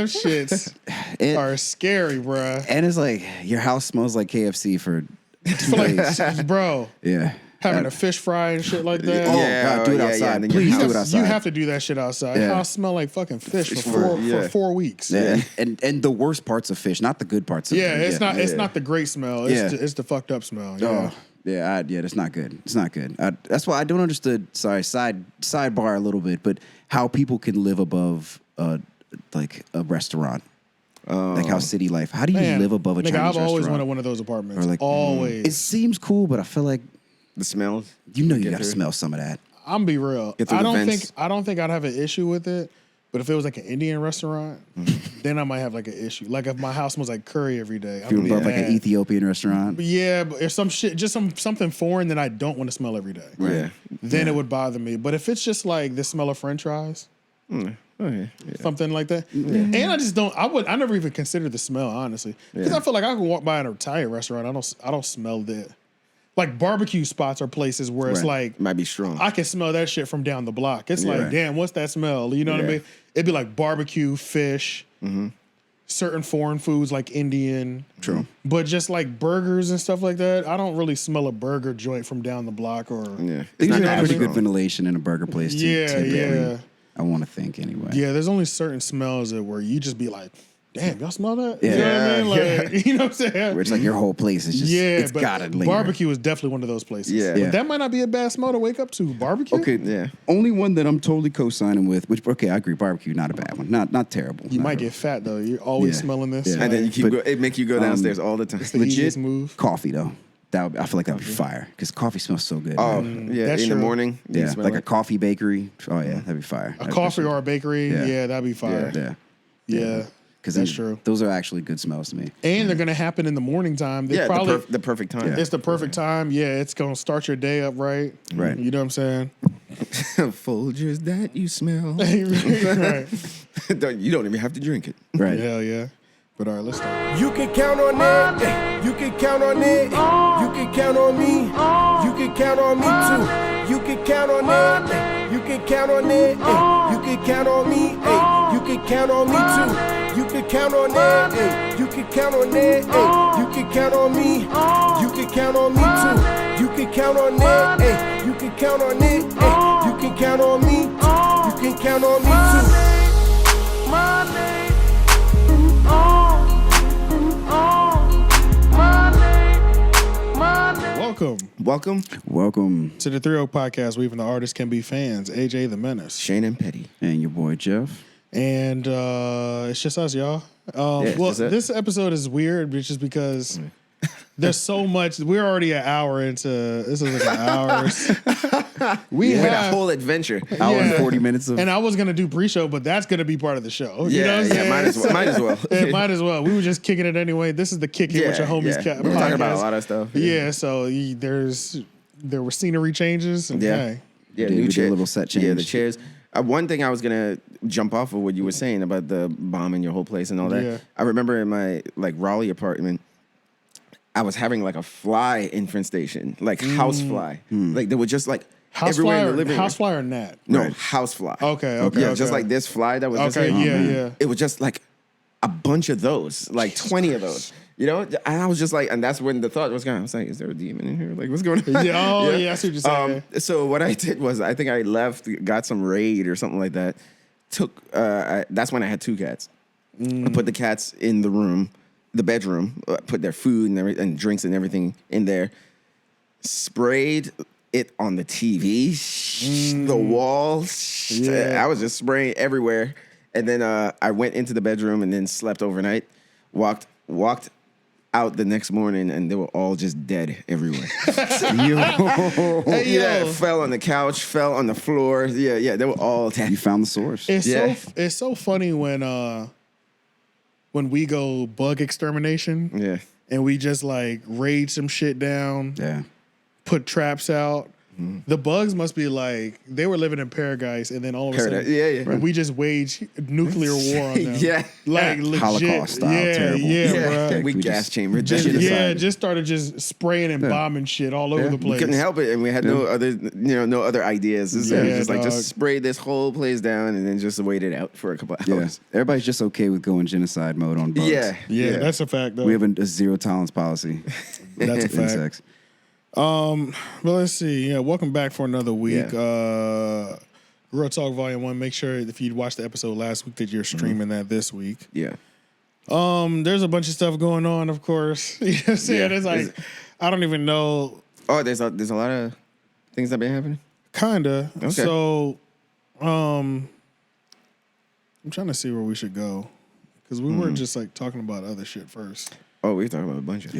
shits It- are scary, bro. And it's like your house smells like KFC for 2 days. Like, bro, Yeah. Having a fish fry and shit like that. Oh, Yeah, God, do it yeah, outside. yeah, Please do it outside. You have to do that shit outside. Yeah. I'll smell like fucking fish for 4 weeks. Yeah. And the worst parts of fish, not the good parts of Yeah, fish. it's not the great smell. It's, Yeah. it's the fucked up smell. Yeah. Oh, yeah, that's not good. It's not good. That's why I don't understand. Sorry, sidebar a little bit, but how people can live above like a restaurant, like how city life. How do you live above a Chinese I've restaurant? always wanted one of those apartments. Or like, always. It seems cool, but I feel like The smells. you Get gotta through. smell some of that. I'm be real. Get through I the don't vents. think I'd have an issue with it. But if it was like an Indian restaurant, then I might have like an issue. Like if my house smells like curry every day, If you're I'm above like an mad. Ethiopian restaurant. But yeah, but if some shit, just something foreign that I don't want to smell every day, Yeah. then it would bother me. But if it's just like the smell of French fries, Okay. Yeah. something like that, and I just don't. I never even considered the smell honestly, because I feel like I can walk by an Italian restaurant, I don't smell that. Like barbecue spots are places where it's like Might be strong. I can smell that shit from down the block. It's like, Right. damn, what's that smell? You know what I Yeah. mean? It'd be like barbecue, fish, certain foreign foods like Indian. True. But just like burgers and stuff like that, I don't really smell a burger joint from down the block or. Yeah. They usually not have pretty as good strong. ventilation in a burger place too. Yeah, typically. yeah. I want to think anyway. Yeah, there's only certain smells that where you just be like, damn, y'all smell that? Yeah. You know what I mean? Like, you know what I'm saying? Where it's like your whole place is just, it's but gotta linger. barbecue is definitely one of those places. Yeah. But Yeah. that might not be a bad smell to wake up to. Barbecue? Okay, Yeah. only one that I'm totally co-signing with, which, okay, I agree, barbecue, not a bad one. Not terrible. You might get fat though. You're always Yeah. smelling this. Yeah. And then you keep But, it make you go downstairs all the time. the easiest move. Coffee, though. I feel like that would be fire, because coffee smells so good. Oh, man. yeah. that's In the true. morning. you Yeah, smell like a it. coffee bakery. Oh, yeah, that'd be fire. A coffee or a bakery, yeah, that'd be fire. Yeah. Yeah, Because that's true. Those are actually good smells to me. And they're gonna happen in the morning time. They Yeah, probably the perfect time. it's the perfect time. Yeah, it's gonna start your day up right. Right. You know what I'm saying? Folgers that you smell. Right. You don't even have to drink it. Right. Hell yeah. But all right, let's start. You can count on it. You can count on it. You can count on me. You can count on me too. You can count on it. You can count on it. You can count on me. You can count on me too. You can count on it. You can count on it. You can count on me. You can count on me too. You can count on it. You can count on it. You can count on me. You can count on me too. Welcome to the 3 Oak Podcast, where even the artists can be fans. AJ the Menace. Shane and Petty. And your boy, Jeff. And it's just us, y'all. Yeah, Well, that's it. this episode is weird, just because there's so much. We're already an hour into this. Is like an hour. We We had a have whole adventure. Hour and Yeah. 40 minutes of... and I was gonna do pre-show, but that's gonna be part of the show. You know Yeah, what I'm saying? might as well. Might as well. It might as well. We were just kicking it anyway. This is the Kick It with your homies. We're talking about a lot of stuff. Yeah, so there were scenery changes. And Yeah. hey, Yeah, We new did a chair. little set Yeah, the change. chairs. One thing I was gonna jump off of what you were saying about the bombing your whole place and all that. Yeah. I remember in my Raleigh apartment, I was having like a fly infestation, like house fly. Like they were just like everywhere in the living room. housefly or gnat? No, Right. house fly. Okay, Yeah, okay. just like this fly that was just Okay, like, yeah, yeah. It was just like a bunch of those, like 20 of those. You know, and I was just like, and that's when the thought was going. I was like, "Is there a demon in here? Like, what's going on?" Yeah, I see what you're saying. So what I did was, I think I left, got some Raid or something like that. That's when I had 2 cats. I put the cats in the room, the bedroom, put their food and drinks and everything in there. Sprayed it on the TV, the walls. Yeah. I was just spraying everywhere. And then I went into the bedroom and then slept overnight. Walked out the next morning and they were all just dead everywhere. Hey, Yeah, yo. fell on the couch, fell on the floor. Yeah, they were all dead. You found the source. It's so funny when we go bug extermination Yeah. and we just like raid some shit down, Yeah. put traps out. The bugs must be like they were living in paradise, and then all of a Paradise, sudden, yeah. we just waged nuclear war on them. Yeah. like legit, Holocaust style, yeah, terrible. yeah, Yeah, bruh. we We gas just- chamber. Just, Genocide. yeah, just started just spraying and bombing shit all over the We place. couldn't help it, and we had no other ideas. So it was Yeah, just like dog. just spray this whole place down, and then just wait it out for a couple Yeah. hours. Everybody's just okay with going genocide mode on bugs. Yeah, Yeah, that's a fact though. We have a zero tolerance policy. That's a with fact. insects. Well, let's see. Yeah, welcome back for another week. Real Talk Volume 1. Make sure if you watched the episode last week that you're streaming that this week. Yeah. There's a bunch of stuff going on, of course. You know what I'm saying? It's like, I don't even know. Oh, there's a lot of things that been happening? Kinda. Okay. So, I'm trying to see where we should go. Because we were just like talking about other shit first. Oh, we were talking about a bunch of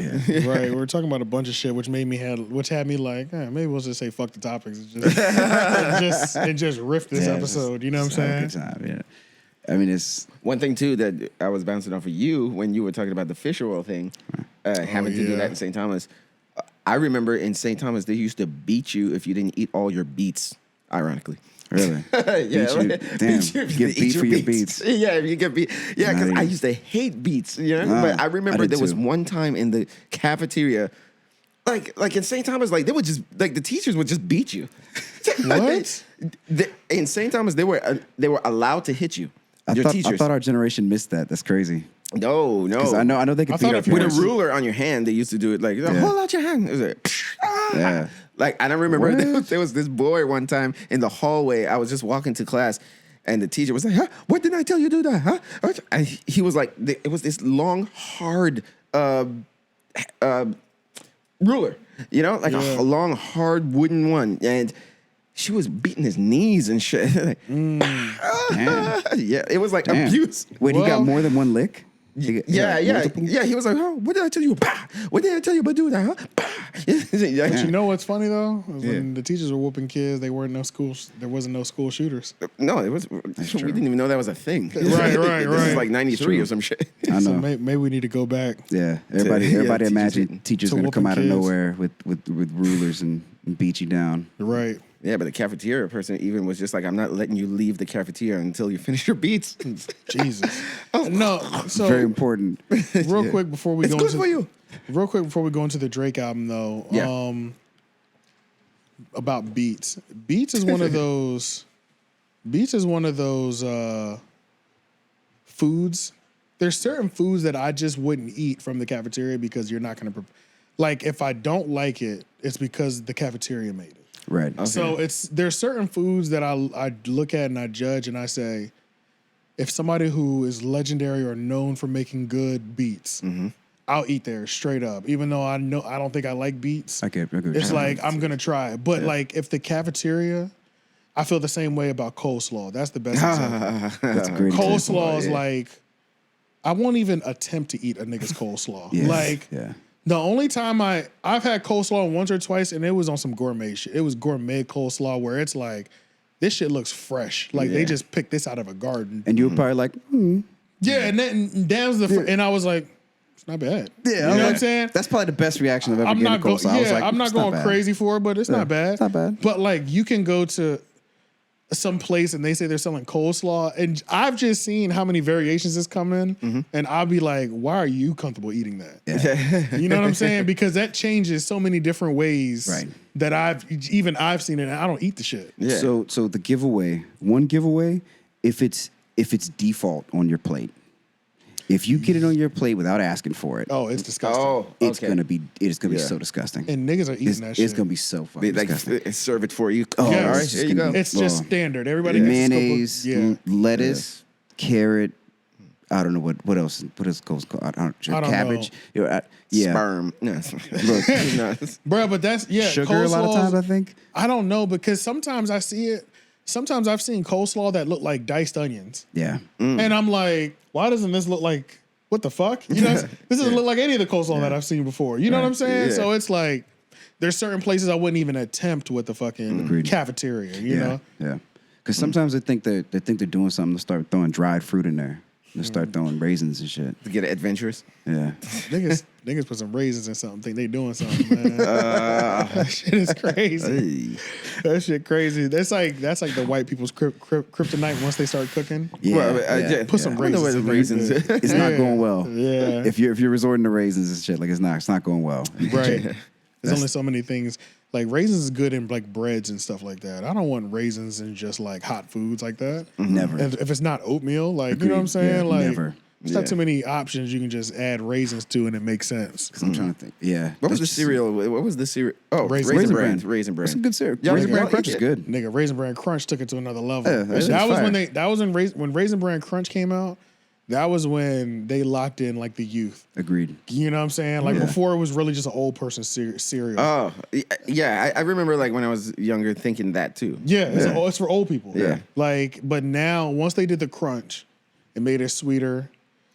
Right, we were talking about a bunch of shit, which had me like, maybe we'll just say fuck the topics and just riff this episode. You know what I'm saying? Good time, yeah. I mean, it's one thing too that I was bouncing off of you when you were talking about the fish oil thing, having to do that in St. Thomas. I remember in St. Thomas they used to beat you if you didn't eat all your beets. Ironically. really. Yeah, Damn, get beat for your beats. Yeah, if you get beat. Yeah, because I used to hate beets, you know. But I remember there was one time in the cafeteria, like in St. Thomas, like they would just like the teachers would just beat you. What? In St. Thomas, they were allowed to hit you. I thought our generation missed that. That's crazy. No. Because I know they could beat up with a parents. ruler on your hand. They used to do it like hold out your hand. It was like, Yeah. Like I don't remember there was this boy one time in the hallway. I was just walking to class, and the teacher was like, "Huh? What did I tell you to do that? Huh?" And he was like, it was this long, hard ruler, you know, like a long, hard wooden one, and she was beating his knees and shit. Like, yeah, it was like abuse. Wait, he got more than one lick? Yeah. He was like, "Oh, what did I tell you? Bah! What did I tell you about doing that? Huh? Bah!" But you know what's funny though? When the teachers were whooping kids, there wasn't no school shooters. No, it was. We didn't even know that was a thing. Right. This is like '93 or some shit. I know. So maybe we need to go back. Yeah, everybody imagine to teachers gonna come whooping out of kids. nowhere with rulers and beat you down. Right. Yeah, but the cafeteria person even was just like, "I'm not letting you leave the cafeteria until you finish your beats." Jesus. No. So Very important. real quick before we It's go good into for you. Real quick before we go into the Drake album though. Yeah. About beats. Beats is one of those. Beats is one of those foods. There's certain foods that I just wouldn't eat from the cafeteria because you're not gonna. Like if I don't like it, it's because the cafeteria made it. Right. Okay. So there's certain foods that I look at and I judge and I say, if somebody who is legendary or known for making good beats, I'll eat theirs straight up. Even though I don't think I like beets. Okay. It's like I'm gonna try it. But like if the cafeteria, I feel the same way about coleslaw. That's the best example. That's a great Coleslaw is like I won't even attempt to eat a nigga's coleslaw. Yeah. Like the only time I've had coleslaw once or twice, and it was on some gourmet shit. It was gourmet coleslaw where it's like, this shit looks fresh. Like they just picked this out of a garden. And you were probably like, Yeah, and that was and I was like, it's not bad. Yeah, you know what I'm saying? That's probably the best reaction I've ever I'm given not to coleslaw. I was like, I'm not it's going bad. crazy for it, but it's not bad. It's not bad. But like you can go to some place and they say they're selling coleslaw, and I've just seen how many variations is coming, and I'll be like, why are you comfortable eating that? Yeah. You know what I'm saying? Because that changes so many different ways that I've seen it, and I don't eat the shit. Yeah. So the one giveaway, if it's default on your plate. If you get it on your plate without asking for it, Oh, it's disgusting. Oh, it's okay. gonna be so disgusting. And niggas are eating that shit. It's gonna be so fucking They like disgusting. serve it for you. Oh, Yeah, all right, it's here you go. It's just standard. Everybody gets a Mayonnaise, scoop of- lettuce, carrot. I don't know what else. What else goes? I don't know. Cabbage. Yeah. Sperm. No. Look, No. Bro, but that's sugar a lot of coleslaws- times. I think. I don't know because sometimes I see it. Sometimes I've seen coleslaw that look like diced onions, Yeah. and I'm like, why doesn't this look like what the fuck? You know, this doesn't look like any of the coleslaw that I've seen before. You know what I'm saying? Yeah. So it's like there's certain places I wouldn't even attempt with the fucking cafeteria. You know? Yeah. Because sometimes they think they're doing something. They'll start throwing dried fruit in there. They'll start throwing raisins and shit. To get it adventurous. Yeah. Niggas put some raisins in something, think they doing something, man. That shit is crazy. That shit crazy. That's like the white people's kryptonite once they start cooking. Yeah. Well, Put some I know raisins what in there. raisins. It's not going well. Yeah. If you're resorting to raisins and shit, like it's not going well. Right. There's only so many things. Like raisins is good in like breads and stuff like that. I don't want raisins in just like hot foods like that. Never. If it's not oatmeal, like you know what I'm saying? Yeah, like never. There's not too many options you can just add raisins to and it makes sense. Because I'm trying to think. Yeah. What was the cereal? What was the cereal? Oh, Raisin Bran. Bran. Raisin Bran. That's a good cereal. Yeah, Raisin nigga, Bran I'll Crunch eat is it. good. Nigga, Raisin Bran Crunch took it to another level. Yeah, that shit's that was fire. when Raisin Bran Crunch came out. That was when they locked in like the youth. Agreed. You know what I'm saying? Like before, it was really just an old person cereal. Oh, yeah. I remember like when I was younger thinking that too. Yeah, it's for old people. Yeah. Like, but now once they did the crunch, it made it sweeter,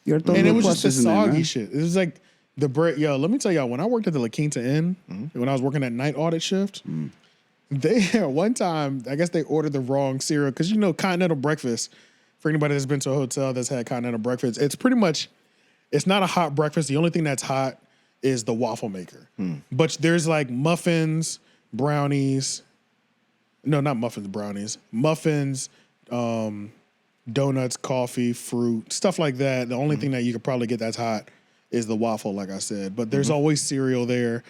You gotta throw and it little was just the pluses in there, soggy man. shit. It was like the bread. Yo, let me tell y'all, when I worked at the 𝔓𝔃𝚃 Inn, when I was working that night audit shift, they one time I guess they ordered the wrong cereal because continental breakfast. For anybody that's been to a hotel that's had continental breakfast, it's pretty much, it's not a hot breakfast. The only thing that's hot is the waffle maker. But there's like muffins, brownies. No, not muffins, brownies. Muffins, donuts, coffee, fruit, stuff like that. The only thing that you could probably get that's hot is the waffle, like I said. But there's always cereal there.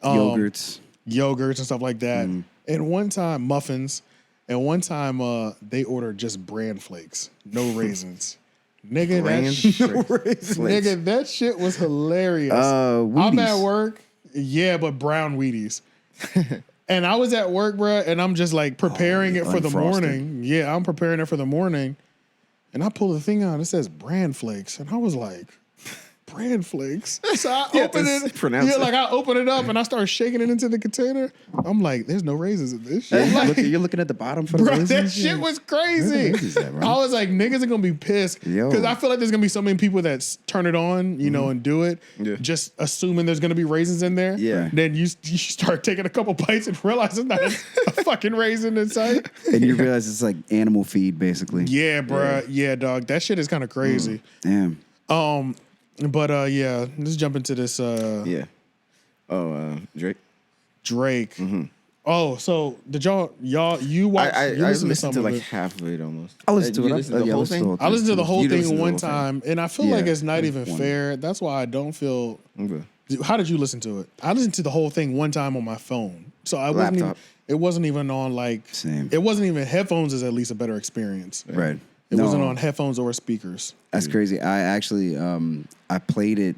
Yogurts. Yogurts and stuff like that. And one time, muffins. And one time, they ordered just bran flakes, no raisins. Nigga, nigga, that shit was hilarious. I'm Wheaties. at work, but brown Wheaties. And I was at work, bro, and I'm just like preparing it for the unfrosted. morning. Yeah, I'm preparing it for the morning. And I pull the thing out, it says bran flakes. And I was like, bran flakes. So I open it. pronounce it. Like I open it up and I start shaking it into the container. I'm like, there's no raisins in this shit. Like, You're looking at the bottom for the bro, raisins? that shit was crazy. raisins at, bro? I was like, niggas are gonna be pissed. Yo. Because I feel like there's gonna be so many people that turn it on, and do it, just assuming there's gonna be raisins in there. Yeah. Then you start taking a couple bites and realize it's not a fucking raisin inside. And you realize it's like animal feed, basically. Yeah, bro. Yeah, dog. That shit is kind of crazy. Damn. But let's jump into this Yeah. Oh, Drake. Drake. Oh, so did you watch? I you listened to some of like it. half of it almost. I listened to You it. listened to the whole thing? I listened to the whole You listened thing to the one whole thing. time, and I feel Yeah, like it's not it's even one. fair. That's why I don't feel. Okay. How did you listen to it? I listened to the whole thing one time on my phone, so I wasn't. Even, Laptop. it wasn't even on like. Same. It wasn't even headphones. Is at least a better experience. Right. It wasn't on headphones or speakers. That's crazy. I actually, I played it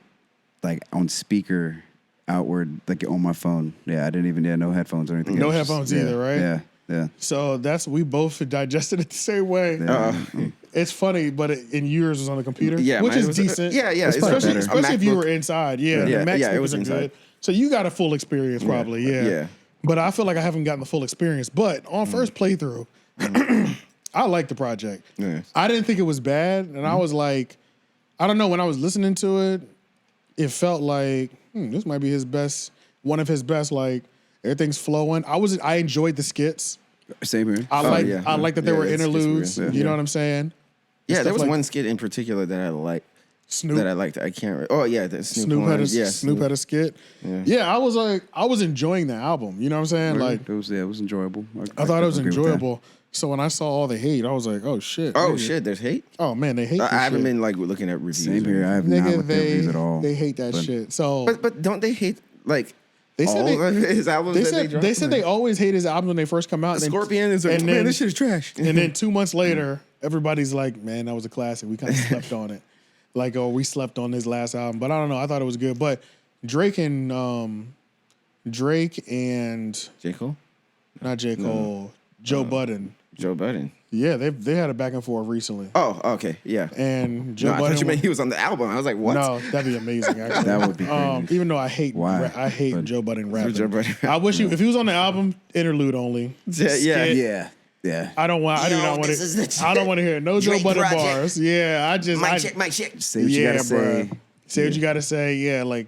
like on speaker outward, like on my phone. Yeah, I didn't even no headphones or anything. No It was headphones just- either, right? Yeah, yeah. So we both digested it the same way. It's funny, but in yours was on the computer, Yeah, which mine is was- decent. yeah, it's probably especially, better. especially if you MacBook. were inside. Yeah, Yeah, the Mac yeah, it speakers was are inside. good. So you got a full experience, probably. Yeah. Yeah. But I feel like I haven't gotten the full experience. But on first playthrough, I liked the project. Yeah. I didn't think it was bad, and I was like, I don't know. When I was listening to it, it felt like this might be his best, one of his best. Like everything's flowing. I enjoyed the skits. Same here. I like that there were it's interludes. weird. You know what I'm saying? Yeah, there Stuff was like- one skit in particular that I liked. Snoop. That I liked. I can't. Oh yeah, that Snoop one. had a Yeah, Snoop had a skit. Yeah, I was enjoying the album. You know what I'm saying? Like it was enjoyable. I thought it was agree with that. enjoyable. So when I saw all the hate, I was like, oh shit. Oh nigga. shit, there's hate. Oh man, they hate this I haven't shit. been like looking at reviews. Same or here. I have Nigga, not looked at reviews at all. They hate that but- shit. So But don't they hate like they said all of his albums? they said they always hate his albums when they first come out. And then- Scorpion is like, and man, then- this shit is trash. And then 2 months later, everybody's like, man, that was a classic. We kind of slept on it. Like, oh, we slept on his last album. But I don't know. I thought it was good. But Drake and J. Cole, not J. Cole, Joe Budden. Joe Budden. Yeah, they had a back and forth recently. Oh, okay, yeah. And No, Joe I thought Budden. you meant he was on the album. I was like, what? No, that'd be amazing. Actually. That would be great. Even though I hate Why? I hate But- Joe Budden rapping. Joe Budden I wish if he was on the album, interlude only. Yeah, Skit. Yeah, yeah. I don't want. I do Yo, not want this is it. the I don't want to hear no Joe Drake Budden project. bars. Yeah, I just. Mic check. Say what you gotta say. bruh. Say what you gotta say. Yeah, like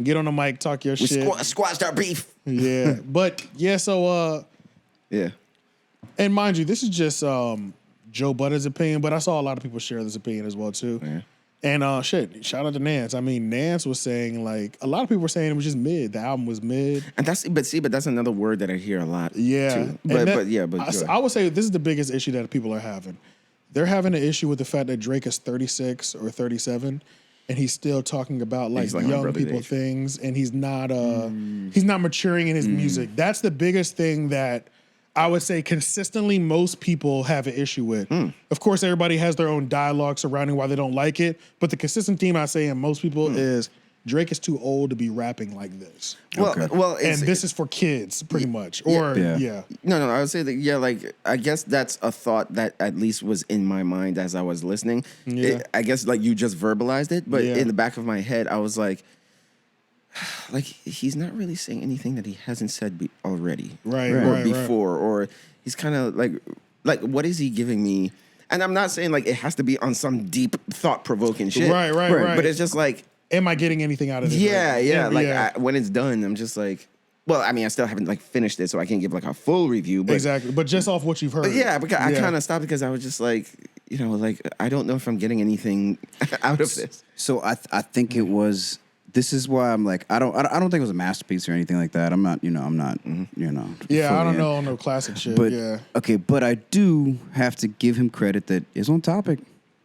get on the mic, talk your We shit. squashed our beef. Yeah, but yeah. So Yeah. and mind you, this is just Joe Budden's opinion, but I saw a lot of people share this opinion as well too. Yeah. And shout out to Nance. I mean, Nance was saying like a lot of people were saying it was just mid. The album was mid. And that's that's another word that I hear a lot. Yeah, too. And But that- go I ahead. would say this is the biggest issue that people are having. They're having an issue with the fact that Drake is 36 or 37, and he's still talking about like He's like my young brother's people age. things, and he's not maturing in his music. That's the biggest thing that I would say consistently most people have an issue with. Of course, everybody has their own dialogue surrounding why they don't like it, but the consistent theme I say in most people is Drake is too old to be rapping like this. Well, And this is for kids, pretty much. Or, yeah. No, I would say that, like, I guess that's a thought that at least was in my mind as I was listening. Yeah. I guess, like, you just verbalized it, but Yeah. in the back of my head, I was like, he's not really saying anything that he hasn't said already. Right, Or right, before, or he's kind of like, what is he giving me? And I'm not saying, like, it has to be on some deep, thought-provoking shit. Right. But it's just like, Am I getting anything out of this? yeah. Right? Like, when it's done, I'm just like, well, I mean, I still haven't, like, finished it, so I can't give, like, a full review. But Exactly. But just off what you've heard. yeah, because I kind of stopped because I was just like, like, I don't know if I'm getting anything out of this. So I think it was. This is why I'm like, I don't think it was a masterpiece or anything like that. I'm not. Yeah, I don't know no classic shit. But yeah. okay, but I do have to give him credit that it's on topic.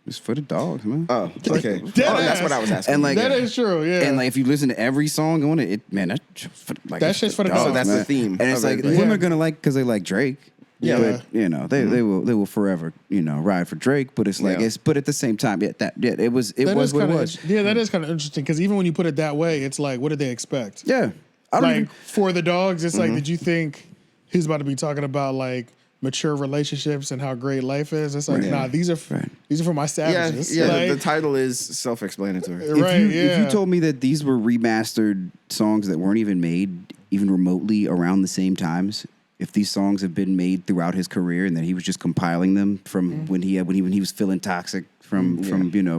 It's for the dogs, man. Oh, okay. That's what I was asking. And like That is true, yeah. And like if you listen to every song on it, That shit's for the dogs. So that's man. the theme. And it's of like it. women are gonna like because they like Drake. Yeah. But they will forever ride for Drake. But it's like but at the same time it was what it was. Yeah, that is kind of interesting because even when you put it that way, it's like, what did they expect? Yeah, I don't Like even, for the dogs, it's like, did you think he's about to be talking about like mature relationships and how great life is? It's like, nah, these are for my savages. Yeah. Like, The title is self-explanatory. right. If you told me that these were remastered songs that weren't even made even remotely around the same times, if these songs have been made throughout his career and that he was just compiling them from when he was feeling toxic from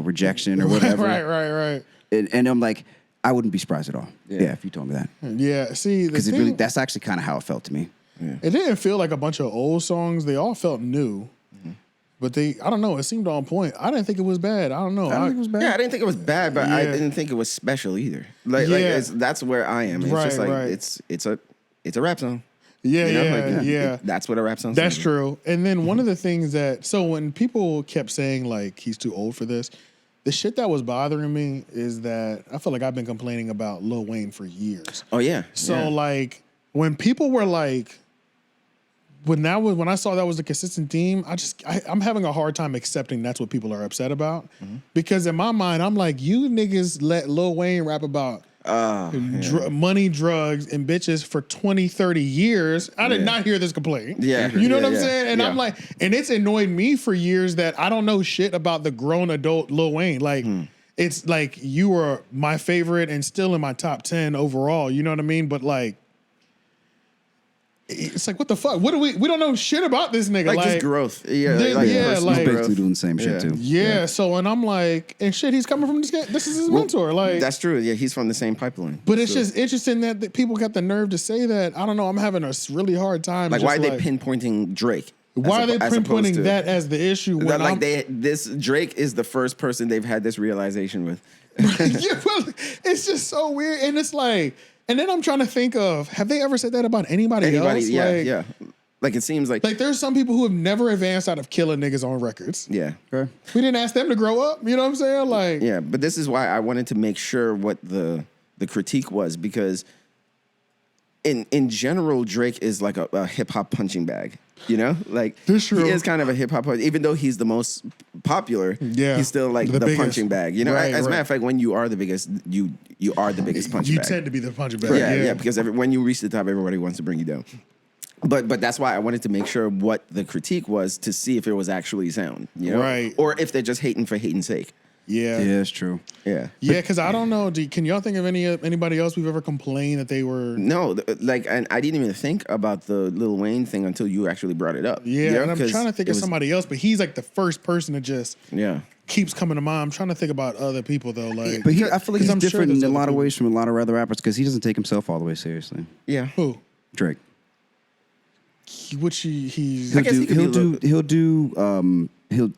rejection or whatever, right. and I'm like, I wouldn't be surprised at all. Yeah, if you told me that, Yeah, see, because that's actually kind of how it felt to me. it didn't feel like a bunch of old songs. They all felt new. But I don't know, it seemed on point. I didn't think it was bad. I don't know. I don't think it was bad. Yeah, I didn't think it was bad, but I didn't think it was special either. Like that's where I am. It's just like it's a rap song. Yeah. That's what a rap song is. That's true. And then one of the things so when people kept saying like he's too old for this, the shit that was bothering me is that I feel like I've been complaining about Lil Wayne for years. Oh yeah. So like when people were like, when I saw that was the consistent theme, I'm having a hard time accepting that's what people are upset about. Because in my mind, I'm like, you niggas let Lil Wayne rap about money, drugs, and bitches for 20, 30 years. I did not hear this complaint. Yeah. You know what I'm saying? And I'm like, and it's annoyed me for years that I don't know shit about the grown adult Lil Wayne. Like, it's like you were my favorite and still in my top 10 overall. You know what I mean? But like, it's like, what the fuck? What do we don't know shit about this nigga. Like just growth. Yeah. He's personal basically growth. doing the same shit too. Yeah. So, and I'm like, and shit, he's coming from this is his mentor. Like, That's true. Yeah, he's from the same pipeline. but it's just interesting that people got the nerve to say that. I don't know. I'm having a really hard time. Like, just why are they pinpointing Drake? Why are they as opposed pinpointing to- that as the issue? When this Drake is the first person they've had this realization with. Yeah, well, it's just so weird, and it's like, and then I'm trying to think of, have they ever said that about anybody else? Yeah. Like it seems like there's some people who have never advanced out of killing niggas on records. yeah. Okay. We didn't ask them to grow up. You know what I'm saying? Like, Yeah, but this is why I wanted to make sure what the critique was, because in general, Drake is like a hip hop punching bag. You know, like That's true. he is kind of a hip hop, even though he's the most popular. Yeah, he's still like the biggest. punching bag. You know, Right, as a matter right. of fact, when you are the biggest, you are the biggest punching you bag. tend to be the punching bag. Yeah, because when you reach the top, everybody wants to bring you down. But that's why I wanted to make sure what the critique was to see if it was actually sound, you know, Right. or if they're just hating for hating's sake. Yeah. Yeah, it's true. Yeah. Yeah, because I don't know. Can y'all think of anybody else we've ever complained that they were? No, like, and I didn't even think about the Lil Wayne thing until you actually brought it up. Yeah, You know, and I'm 'cause trying to think it of was- somebody else, but he's like the first person that just keeps coming to mind. I'm trying to think about other people though. Like, But I feel like he's I'm sure different there's in a other lot of people. ways from a lot of other rappers because he doesn't take himself all the way seriously. Yeah. Who? Drake. Which he's I guess he could be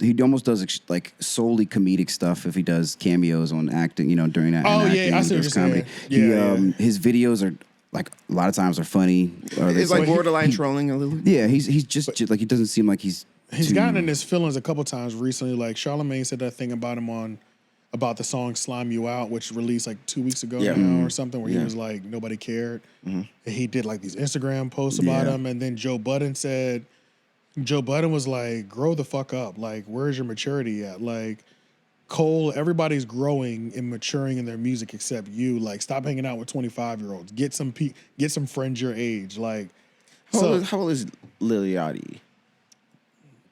He almost does like solely comedic stuff if he does cameos on acting, during that. Oh, and yeah, acting I and see what does you're comedy. saying. Yeah. His videos are like a lot of times are funny. Or It's like he- borderline trolling a little. yeah, he's just like he doesn't seem like he's He's too- gotten in his feelings a couple times recently. Like Charlamagne said that thing about him on about the song "Slime You Out," which released like 2 weeks ago Yeah. now or something, where he Yeah. was like nobody cared, and he did like these Instagram posts about Yeah. him, and then Joe Budden was like, "Grow the fuck up! Like, where's your maturity at? Like, Cole, everybody's growing and maturing in their music except you. Like, stop hanging out with 25-year-olds. Get some friends your age. Like, How old is Lil Yachty?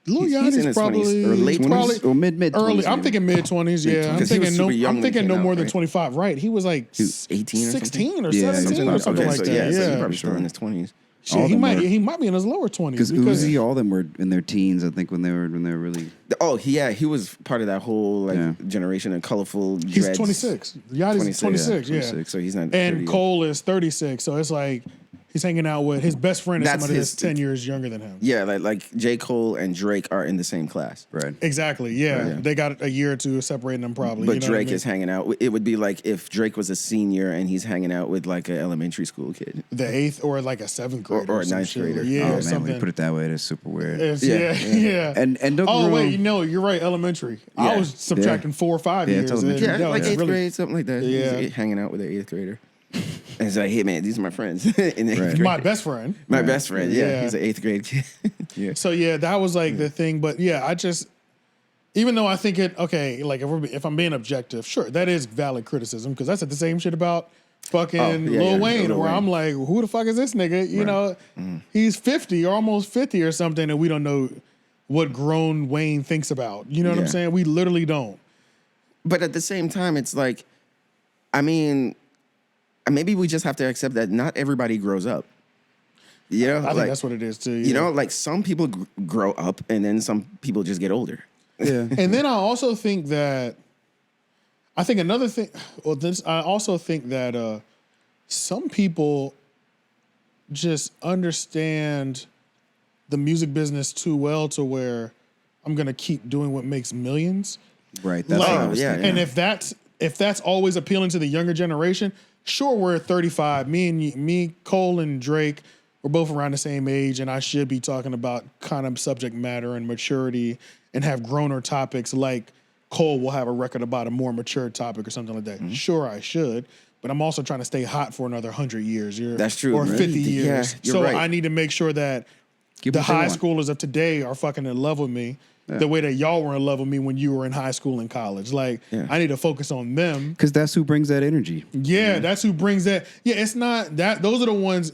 Lil He's in Yachty's his probably 20s or late 20s? probably or mid early. 20s, I'm maybe. thinking mid-20s. Yeah, I'm Because he was thinking super young I'm when he thinking no came more out, than right? 25. Right? He was like He was 18 or 16 or Yeah, 17 or something okay, like so that. yeah, so Yeah, he's probably still in his 20s. Shit, All he them might were- he might be in his lower 20s Because Uzi, all of them were in their teens, I think, when they were really. Oh, he was part of that whole generation of colorful dreads. he's 26. Yachty's 26. Yeah. 26, so he's not 30 And yet. Cole is 36. So it's like he's hanging out with his best friend is That's somebody his- that's 10 years younger than him. Yeah, like J. Cole and Drake are in the same class. Right. Exactly. Yeah. They got a year or two separating them probably. But you know what I Drake mean? is hanging out. It would be like if Drake was a senior and he's hanging out with like an elementary school kid. the 8th or like a 7th grader Or a some 9th shit. grader. Yeah, Oh or man, when something. you put it that way, it's super weird. Yeah. And don't get oh me wait, wrong. no, you're right. Elementary. I Yeah. was subtracting 4 or 5 Yeah, years. it's elementary. and Yeah, no, like it's 8th really- grade, something like that. Yeah. He's hanging out with an 8th grader. And it's like, hey man, these are my friends in 8th Right. grade. My best friend. My best friend. Yeah, Yeah. he's an 8th grade kid. Yeah. So yeah, that was like the thing. But yeah, I just, even though I think like if I'm being objective, sure, that is valid criticism because I said the same shit about fucking Lil Wayne, Lil where Wayne. I'm like, who the fuck is this nigga? You know, he's 50 or almost 50 or something, and we don't know what grown Wayne thinks about. You know what I'm Yeah. saying? We literally don't. But at the same time, it's like, I mean, maybe we just have to accept that not everybody grows up. You know, I think that's what it is too. You know, like some people grow up and then some people just get older. Yeah. And then I also think that another thing. Well, I also think that some people just understand the music business too well to where I'm gonna keep doing what makes millions. Right. That's Like, what I was thinking. And if that's always appealing to the younger generation, sure, we're at 35. Me, Cole, and Drake, we're both around the same age, and I should be talking about kind of subject matter and maturity and have growner topics like Cole will have a record about a more mature topic or something like that. Sure, I should, but I'm also trying to stay hot for another 100 years. That's true, Or man. 50 Yeah, years. you're So right. I need to make sure that Give the them what they high want. schoolers of today are fucking in love with me the way that y'all were in love with me when you were in high school and college. Like, I need to focus on them. Because that's who brings that energy. Yeah, that's who brings that. Yeah, it's not that. Those are the ones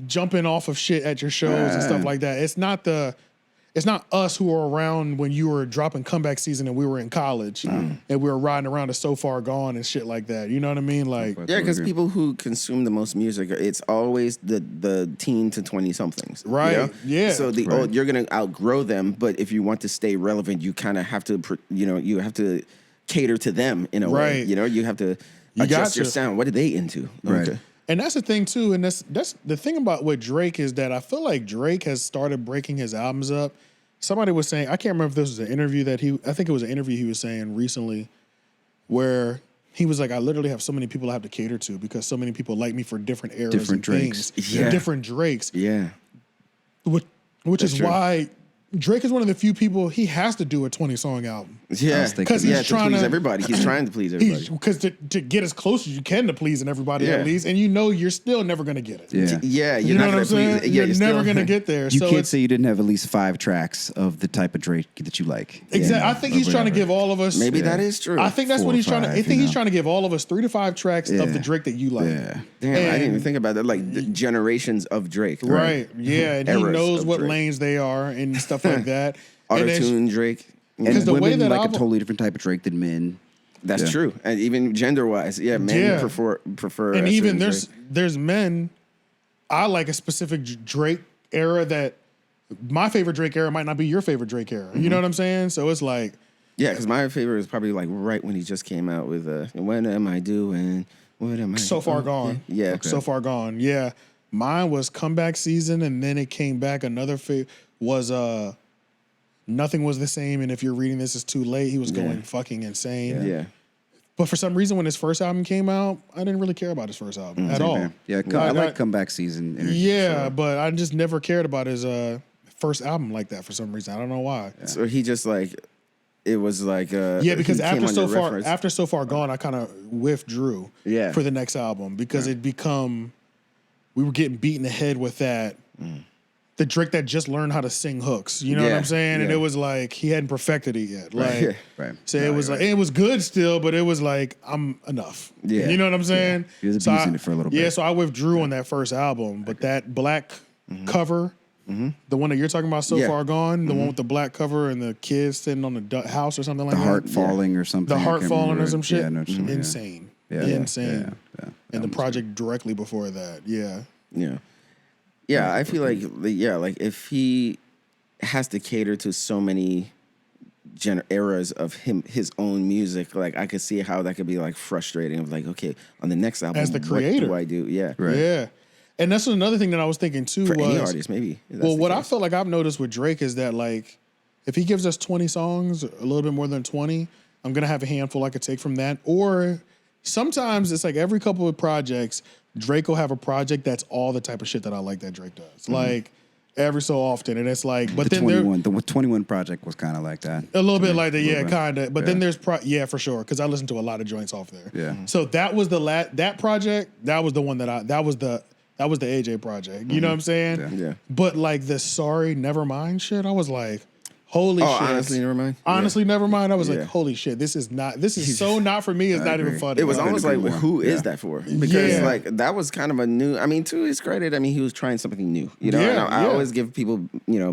jumping off of shit at your shows and stuff like that. It's not us who were around when you were dropping comeback season and we were in college and we were riding around to So Far Gone and shit like that. You know what I mean? Like, Yeah, because people who consume the most music, it's always the teen to 20 somethings, Right, You know? yeah. So you're gonna outgrow them, but if you want to stay relevant, you kind of have to, you have to cater to them in a way. Right. You know, you have to You adjust your gotcha. sound. What are they into? Right. Okay. and that's the thing too. And that's the thing about with Drake is that I feel like Drake has started breaking his albums up. Somebody was saying, I can't remember if this was an interview I think it was an interview he was saying recently where he was like, I literally have so many people I have to cater to because so many people like me for different eras Different and Drakes. things. Yeah. Different Drakes. Yeah. Which is true. why Drake is one of the few people, he has to do a 20-song album. Yeah. was thinking- Because he's Yeah, to trying please to everybody. He's trying to please everybody. Because to get as close as you can to pleasing everybody Yeah. at least, and you know you're still never going to get it. Yeah. Yeah, you're You know not what gonna I'm saying? please. Yeah, you're never going to get there. You so can't it's, say you didn't have at least 5 tracks of the type of Drake that you like. exactly. Yeah, I think or he's trying to whatever. give all of us. Maybe that is true. I think that's 4 what or he's trying to. I 5, think you he's know. trying to give all of us 3 to 5 tracks of the Drake that you like. Yeah. Damn, I didn't even And- think about that. Like the generations of Drake. Right. Yeah. And he Eras knows of what Drake. lanes they are and stuff like that. And it's- Auto-tune Drake. And Because the way women that like album- a totally different type of Drake than men. That's Yeah. true, and even gender-wise, men Yeah. prefer. and a even certain there's men. I like a specific Drake era that my favorite Drake era might not be your favorite Drake era. You know what I'm saying? So it's like, Yeah, because my favorite is probably like right when he just came out with "What Am I Doing? What Am I?" So Far Gone. Yeah, So Far Gone. Yeah. Mine was Comeback Season, and then it came back. Another was Nothing Was the Same, and if you're reading this, it's too late. He was going fucking insane. yeah. But for some reason, when his first album came out, I didn't really care about his first album at all. Yeah, I like comeback season energy. Yeah, but I just never cared about his first album like that for some reason. I don't know why. So he just like it was like because he came under reference. after So Far Gone, I kind of withdrew for the next album because we were getting beat in the head with that. The Drake that just learned how to sing hooks, you know what I'm saying? And it was like he hadn't perfected it yet. Like, so it was like it was good still, but it was like I'm enough. Yeah, you know what I'm saying? Yeah. He was abusing it for a little bit. Yeah, so I withdrew on that first album, but that black cover, the one that you're talking about, So Far Gone, the one with the black cover and the kids sitting on the house or something like that. The heart falling or something. The heart falling or some shit. Yeah, no, insane. Insane. Yeah. And the project directly before that. Yeah, I feel like like if he has to cater to so many eras of his own music, like I could see how that could be like frustrating. Of like, okay, on the next album, as the creator, what do I do? Yeah, yeah. And that's another thing that I was thinking too. For any artist, maybe. Well, what I felt like I've noticed with Drake is that like, if he gives us 20 songs, a little bit more than 20, I'm gonna have a handful I could take from that. Or sometimes it's like every couple of projects, Drake will have a project that's all the type of shit that I like that Drake does. Like every so often. And it's like, but the then the 21 project was kind of like that. A little bit like that, yeah, kind of. But then there's, for sure, because I listened to a lot of joints off there. Yeah. So that was that project, that was the one that was the AJ project. You know what I'm saying? Yeah. But like the Sorry Nevermind shit, I was like, holy shit. Honestly, never mind. Honestly, never mind. I was like, holy shit, this is so not for me. It's not even funny. It was almost like, who is that for? Because like that was kind of a new. I mean, to his credit, I mean, he was trying something new. You know, I always give people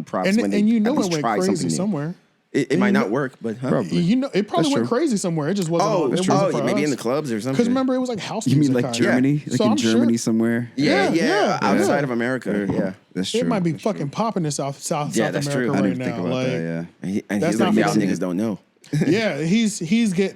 props when they it went try crazy something new. somewhere. It might not work, but Probably. It probably went crazy somewhere. It just wasn't. Maybe in the clubs or something. Because remember, it was like house You music. mean like Germany? Like So in I'm Germany sure- somewhere? Yeah, outside of America. Yeah, That's true. It might be fucking popping in South that's America true. I right didn't think now. about Like, that, yeah. and That's he's not like, y'all fixing niggas it. don't know.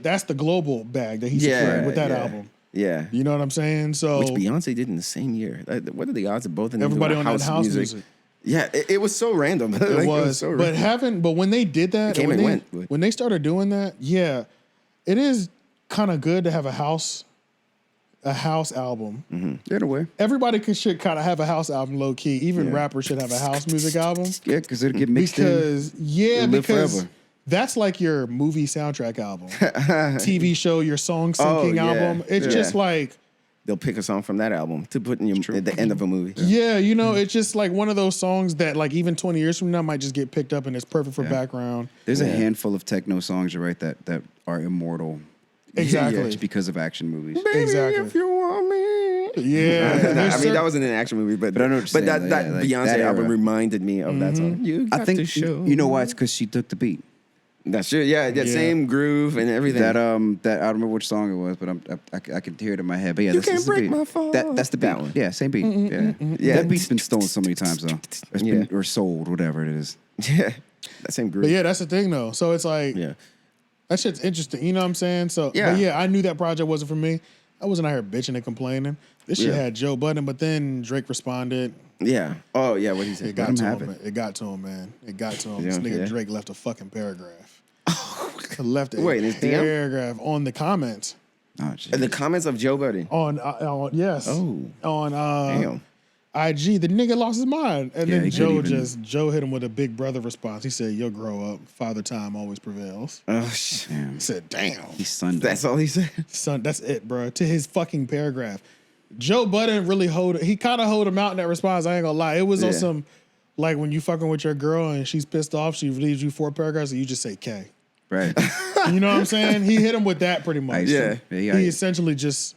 that's the global bag that he secured with that album. Yeah. You know what I'm saying? So Which Beyonce did in the same year. What are the odds of both of them everybody doing on that house music. Yeah, it was so random. Like, It was, so but random. when they did that, It came and went. when they started doing that, it is kind of good to have a house album. In a way. Everybody should kind of have a house album, low key. Even rappers should have a house music album. Yeah, because it'll get mixed in. Because live forever. that's like your movie soundtrack album, TV show, your song syncing album. It's just like. They'll pick a song from that album to put in at the end of a movie. Yeah, it's just like one of those songs that like even 20 years from now might just get picked up and it's perfect for background. There's a handful of techno songs, you're right, that are immortal. Exactly. Just because of action movies. Baby, Exactly. if you want me. Yeah. I mean, that wasn't an action movie, but I know what you're saying, that like Beyonce that album era. reminded me of that song. You got I think to show. you know why? It's because she took the beat. That's true. Yeah, that same groove and everything. That I don't remember which song it was, but I can hear it in my head. But yeah, You this can't is the break beat. my fall. That's the beat. That one. Yeah, same beat. Yeah. That beat's been stolen so many times though. It's been, or sold, whatever it is. Yeah, that same groove. But yeah, that's the thing though. So it's like, that shit's interesting. You know what I'm saying? So, but I knew that project wasn't for me. I wasn't out here bitching and complaining. This shit had Joe Budden, but then Drake responded. Yeah. Oh yeah, what he said. It got to him. It got to him, man. It got to him. This nigga Drake left a fucking paragraph. Left a Wait, in his DM? paragraph on the comments. Oh, geez. In the comments of Joe Budden. On yes. Oh. On Damn. IG, the nigga lost his mind. And Yeah, then he couldn't Joe hit him with a big brother response. He said, "You'll grow up. Father time always prevails." Oh shit. He said, "Damn." He's Sunday. That's all he said. Son, that's it, bro. To his fucking paragraph. Joe Budden really he kind of hold him out in that response. I ain't gonna lie. It was on some, like when you fucking with your girl and she's pissed off, she leaves you 4 paragraphs and you just say K. Right. You know what I'm saying? He hit him with that pretty much. Yeah. He essentially just,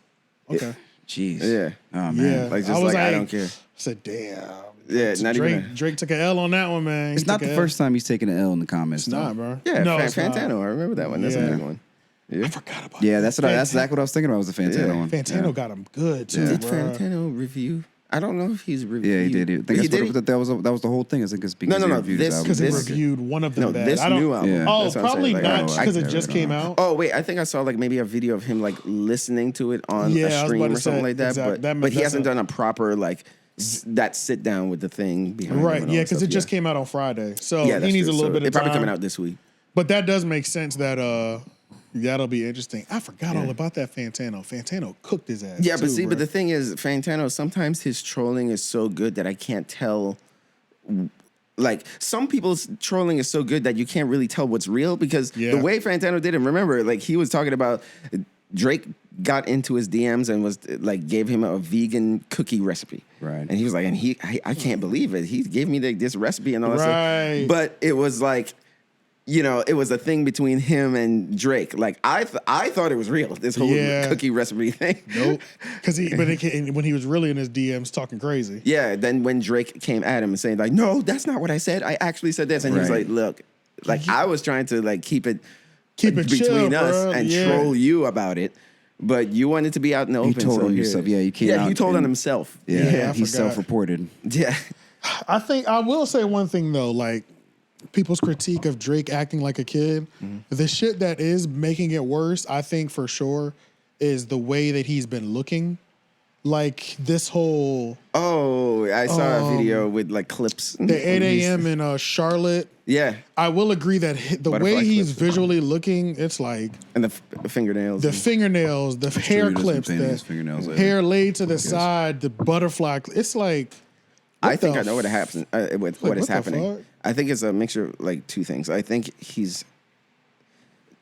okay. Jeez. Yeah. Oh man. Yeah. Like just like I don't care. I said, damn. Yeah, not even. Drake took an L on that one, man. It's not the first time he's taken an L in the comments. It's not, bro. Yeah, no, it's not. Fantano. I remember that one. That's a Yeah. big one. Yeah. I forgot about Yeah, that. that's exactly what I was thinking about. Was the Fantano one. Fantano got him good too, Did bro. Fantano review? I don't know if he's reviewed. Yeah, he did. I think He that's did. that was the whole thing. I think it's because No, he no, reviewed this- his Because album. he reviewed one of them. No, bad. this I don't- new album. Yeah. Oh, That's what I'm probably saying. Like, not I because it never just know. came out. Oh wait, I think I saw like maybe a video of him like listening to it on Yeah, I a was stream about or to something say, like that. exact- But he that's hasn't done a proper like that sit down with the thing behind. Right, him and all yeah, that because stuff. it just came out on Friday. So Yeah, he needs a little bit of It's probably time. coming out this week. But that does make sense that that'll be interesting. I forgot all about that Fantano. Fantano cooked his ass. Yeah, too, but see, bro. but the thing is, Fantano, sometimes his trolling is so good that I can't tell, like some people's trolling is so good that you can't really tell what's real because Yeah. the way Fantano did it, remember, like he was talking about Drake got into his DMs and was like gave him a vegan cookie recipe. Right. And he was like, and I can't believe it. He gave me this recipe and all that Right. stuff. But it was like, you know, it was a thing between him and Drake. Like I thought it was real, this whole cookie recipe thing. Nope. Because when he was really in his DMs talking crazy. Yeah, then when Drake came at him and saying like, no, that's not what I said. I actually said this. And he was Right. like, look, like I was trying to like keep it Keep it between chill, us bro. and Yeah. troll you about it. But you wanted to be out in the open. told so on here- yourself. Yeah, you came Yeah, out he told on and- himself. Yeah, Yeah, I he's forgot. self-reported. Yeah. I think I will say one thing though, like people's critique of Drake acting like a kid, the shit that is making it worse, I think for sure, is the way that he's been looking. Like this whole Oh, I saw a video with like clips. the 8 a.m. in Charlotte. Yeah. I will agree that the Butterfly way he's clips. visually looking, it's like And the fingernails. the fingernails, the hair he doesn't clips, paint his the fingernails later. hair laid to the side, the butterfly. It's like I what think the I know what happened. What is what the happening? fuck? I think it's a mixture of like two things. I think he's,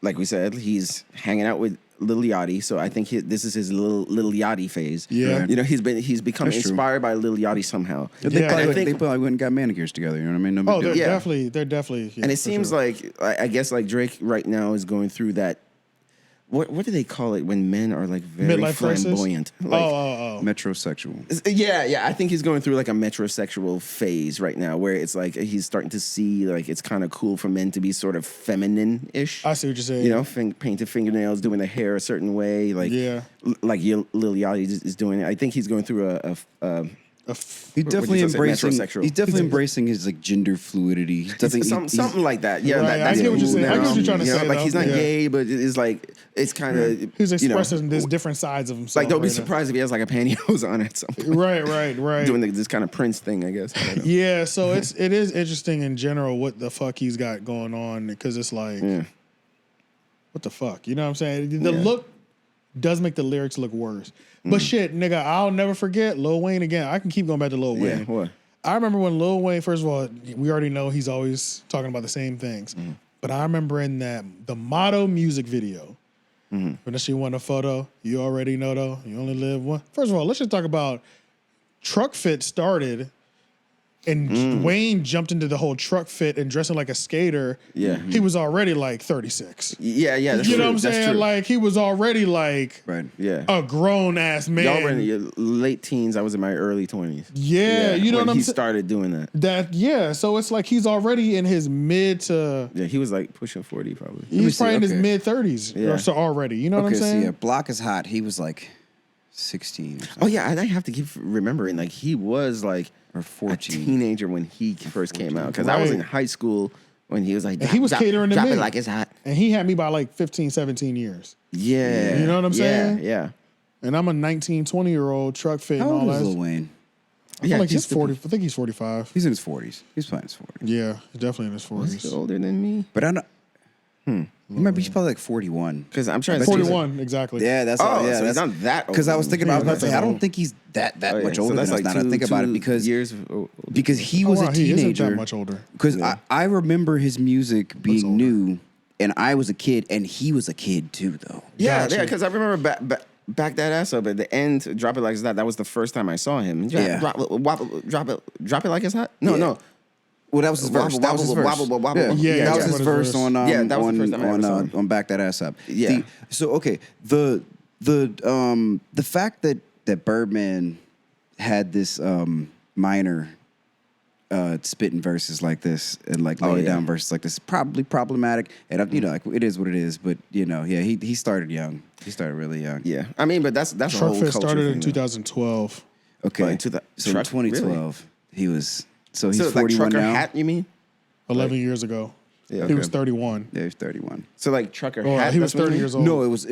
like we said, he's hanging out with Lil Yachty. So I think this is his Lil Yachty phase. Yeah. you know, he's become That's true. inspired by Lil Yachty somehow. They, Yeah. probably, And I they think, probably went and got manicures together. You know what I mean? No big Oh, deal. they're definitely. Yeah, and it for seems sure. like I guess like Drake right now is going through that. What do they call it when men are like very Midlife crisis? flamboyant? Like, Metrosexual. Yeah. I think he's going through like a metrosexual phase right now, where it's like he's starting to see like it's kind of cool for men to be sort of feminine-ish. I see what you're saying. You know, painted fingernails, doing the hair a certain way, like Yeah. like Lil Yachty is doing it. I think he's going through He's definitely you say, embracing. metrosexual? He's definitely embracing his like gender fluidity. He's definitely something like that. Yeah, Right, I get what you're saying. I get what you're trying to you know, say, like though. he's not Yeah. gay, but it's like it's kind of He's expressing these different sides of himself. Like, don't be right now. surprised if he has like a pantyhose on at some point. Right. Doing this kind of Prince thing, I guess. I don't know. Yeah, so it is interesting in general what the fuck he's got going on because it's like, what the fuck? You know what I'm saying? The look does make the lyrics look worse. But shit, nigga, I'll never forget Lil Wayne again. I can keep going back to Lil Yeah, Wayne. what? I remember when Lil Wayne, first of all, we already know he's always talking about the same things. But I remember in the Motto music video, when she won a photo, you already know though, you only live one. First of all, let's just talk about Truck Fit started and Wayne jumped into the whole truck fit and dressing like a skater. Yeah. He was already like 36. Yeah, that's You know true. what I'm That's saying? true. Like he was already like right. Yeah. a grown ass man. Y'all were in your late teens. I was in my early 20s. Yeah, you know when what I'm he saying? started doing that. So it's like he's already in his mid to Yeah, he was like pushing 40 probably. he's see, probably in his okay. mid 30s Yeah. or so already. You know what Okay, I'm so saying? yeah, Block is Hot. He was like 16 or something. Oh yeah, and I have to keep remembering like he was like Or a 14. teenager when he first came out because I was in Right. high school when he was like And he was catering to drop me. it like it's hot. And he had me by like 15, 17 years. Yeah, You know what I'm saying? Yeah. And I'm a 19, 20-year-old truck fit How and all old is that. Lil Wayne? I feel Yeah, like he's he's 40. I think he's 45. He's in his 40s. He's probably in his 40s. Yeah, he's definitely in his He's 40s. older than me But I know. He might be. He's probably like 41. because I'm trying to see. 41, exactly. Yeah, that's Oh, all. Yeah, so he's that's not that old. because I was thinking about. I was about to say, I don't old. think he's that Oh, yeah. much So older that's than us. like Now that I think about it, 2 because years. because he Oh, was wow, a he isn't teenager. that much older. Because I remember his music being older. new, and I was a kid, and he was a kid too, though. Yeah, Gotcha. yeah, because I remember back that ass up at the end, drop it like it's hot. That was the first time I saw him. Yeah. Drop it like it's hot. No, Yeah. no. Well, that was his verse. That was his verse. Wobble, wobble, Yeah, wobble. Yeah, that was yeah. his verse on. Yeah, that was the first time I ever saw him. on Back That Ass Up. Yeah. So okay, the fact that Birdman had this minor spitting verses like this and like laying down verses like this is probably problematic, and you know, like it is what it is. But you know, yeah, he started young. He started really young. Yeah, I mean, but that's a Truck whole fit culture started thing, in though. 2012. Okay, Like, to the so truck- in 2012 he was. So he's So it's like 41 trucker now. hat, you mean? 11 years ago. Yeah, He was 31. Yeah, he's 31. So like trucker Oh, hat. he was that's what 30 you years mean? old. No, it was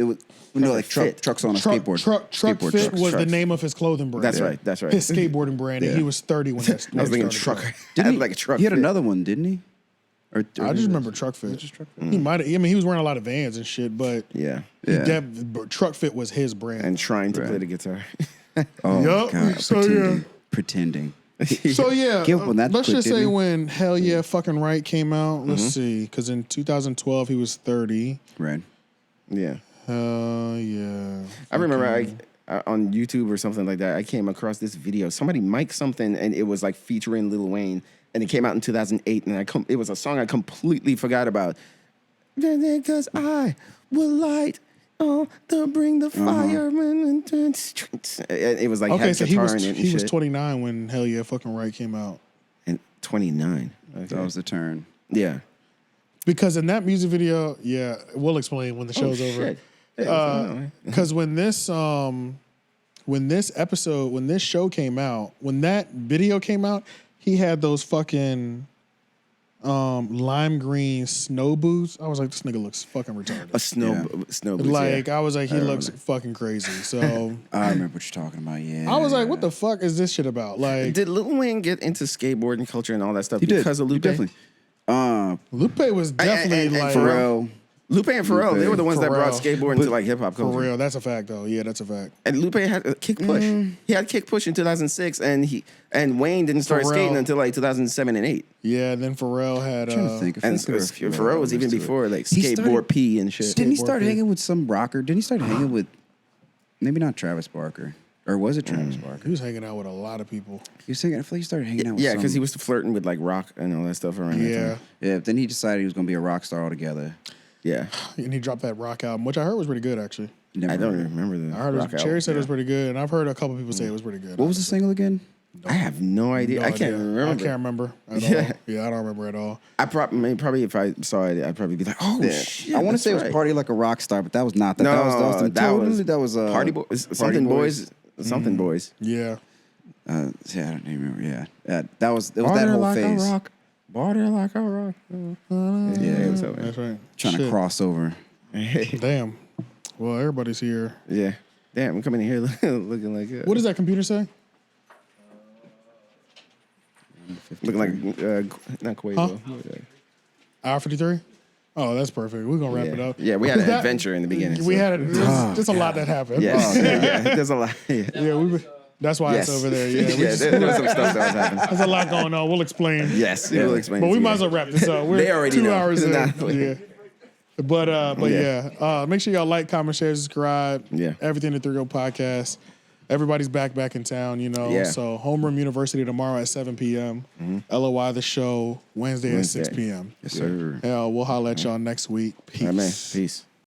no like Fit. trucks on a Truck skateboard. Truck Skateboard Fit trucks. was the trucks. name of his clothing brand. That's right. That's right. His skateboarding brand, and he was 30 when that. I was thinking started. trucker. Didn't he? Like a truck. He had fit. another one, didn't he? Or I just remember Truck Fit. He might have. I mean, he was wearing a lot of Vans and shit, but Yeah, Truck Fit was his brand. and trying to Right. play the guitar. Oh Yup, God, so, yeah. pretending. So yeah, Give up on that let's quick, just say didn't he? when Hell Yeah Fucking Right came out. Let's see, because in 2012 he was 30. Right. Yeah. Yeah. I remember I on YouTube or something like that, I came across this video. Somebody mic'd something and it was like featuring Lil Wayne, and it came out in 2008, and it was a song I completely forgot about. Because I will light to bring the fire. And it was like Okay, had so guitar in it and he was shit. 29 when Hell Yeah Fucking Right came out. And 29. Okay. That was the turn. Yeah. Because in that music video, yeah, we'll explain when the show's over. Shit. Yeah, Because when this show came out, when that video came out, he had those fucking lime green snow boots. I was like, this nigga looks fucking retarded. a snow boots. Like, Yeah. I was like, he looks fucking crazy. So I remember what you're talking about. Yeah. I was like, what the fuck is this shit about? Like, Did Lil Wayne get into skateboarding culture and all that stuff He did. because of He Lupe? definitely. Lupe was definitely and like Pharrell. Lupe and Pharrell, they were the ones that brought Pharrell. skateboarding to like hip hop for culture. real. That's a fact, though. Yeah, that's a fact. And Lupe had a kick push. He had kick push in 2006, and Wayne didn't start Pharrell. skating until like 2007 and 8. Yeah, and then Pharrell had. I'm trying to think. I And think there was a few Pharrell was even elements to it. before like He skateboard started- P and shit. Didn't he Skateboard start kid. hanging with some rocker? Didn't he start hanging with maybe not Travis Barker? Or was it Travis He Barker? was hanging out with a lot of people. He was singing, I feel like he started hanging out with Yeah, some. because he was flirting with like rock and all that stuff around that Yeah, time. Yeah, but then he decided he was going to be a rock star altogether. Yeah. and he dropped that rock album, which I heard was pretty good, actually. Never I don't heard it. remember the I heard rock Cherry album. said it was pretty good, and I've heard a couple people say it was pretty good. What was the single again? I have no idea. No I can't idea. remember. I can't remember at Yeah. all. Yeah, I don't remember at all. I probably if I saw it, I'd probably be like, oh Yeah. shit. I want to that's say it was right. Party Like a Rock Star, but that was not that. No, that was Party Boys, something boys, something boys. Yeah, Yeah, I don't even remember. Yeah, that was that whole phase. Water like a rock. Yeah, it was over. that's right. Trying to Shit. cross over. Damn. Well, everybody's here. Yeah. Damn, I'm coming in here looking like What does that computer say? looking like not Quavo. Hour 53? Oh, that's perfect. We're going to wrap it up. Yeah, we had an That- adventure in the beginning. We so. had just a lot that happened. Yes. Yeah, there's a lot. Yeah. Yeah, that's why Yes. it's over there. Yeah, Yeah, there was some stuff that was happening. there's a lot going on. We'll explain. Yes, we'll explain. But it we to might you. as well wrap this up. We're They already 2 know. hours in. Nah. Yeah. But yeah, make sure y'all like, comment, share, subscribe. Yeah. Everything to 3 Podcast. Everybody's back in town, you know. Yeah. So Homeroom University tomorrow at 7 p.m. LOI the show Wednesday at 6 p.m. Yes, sir. Hell, we'll holler at y'all next week. Peace. All right, man. Peace.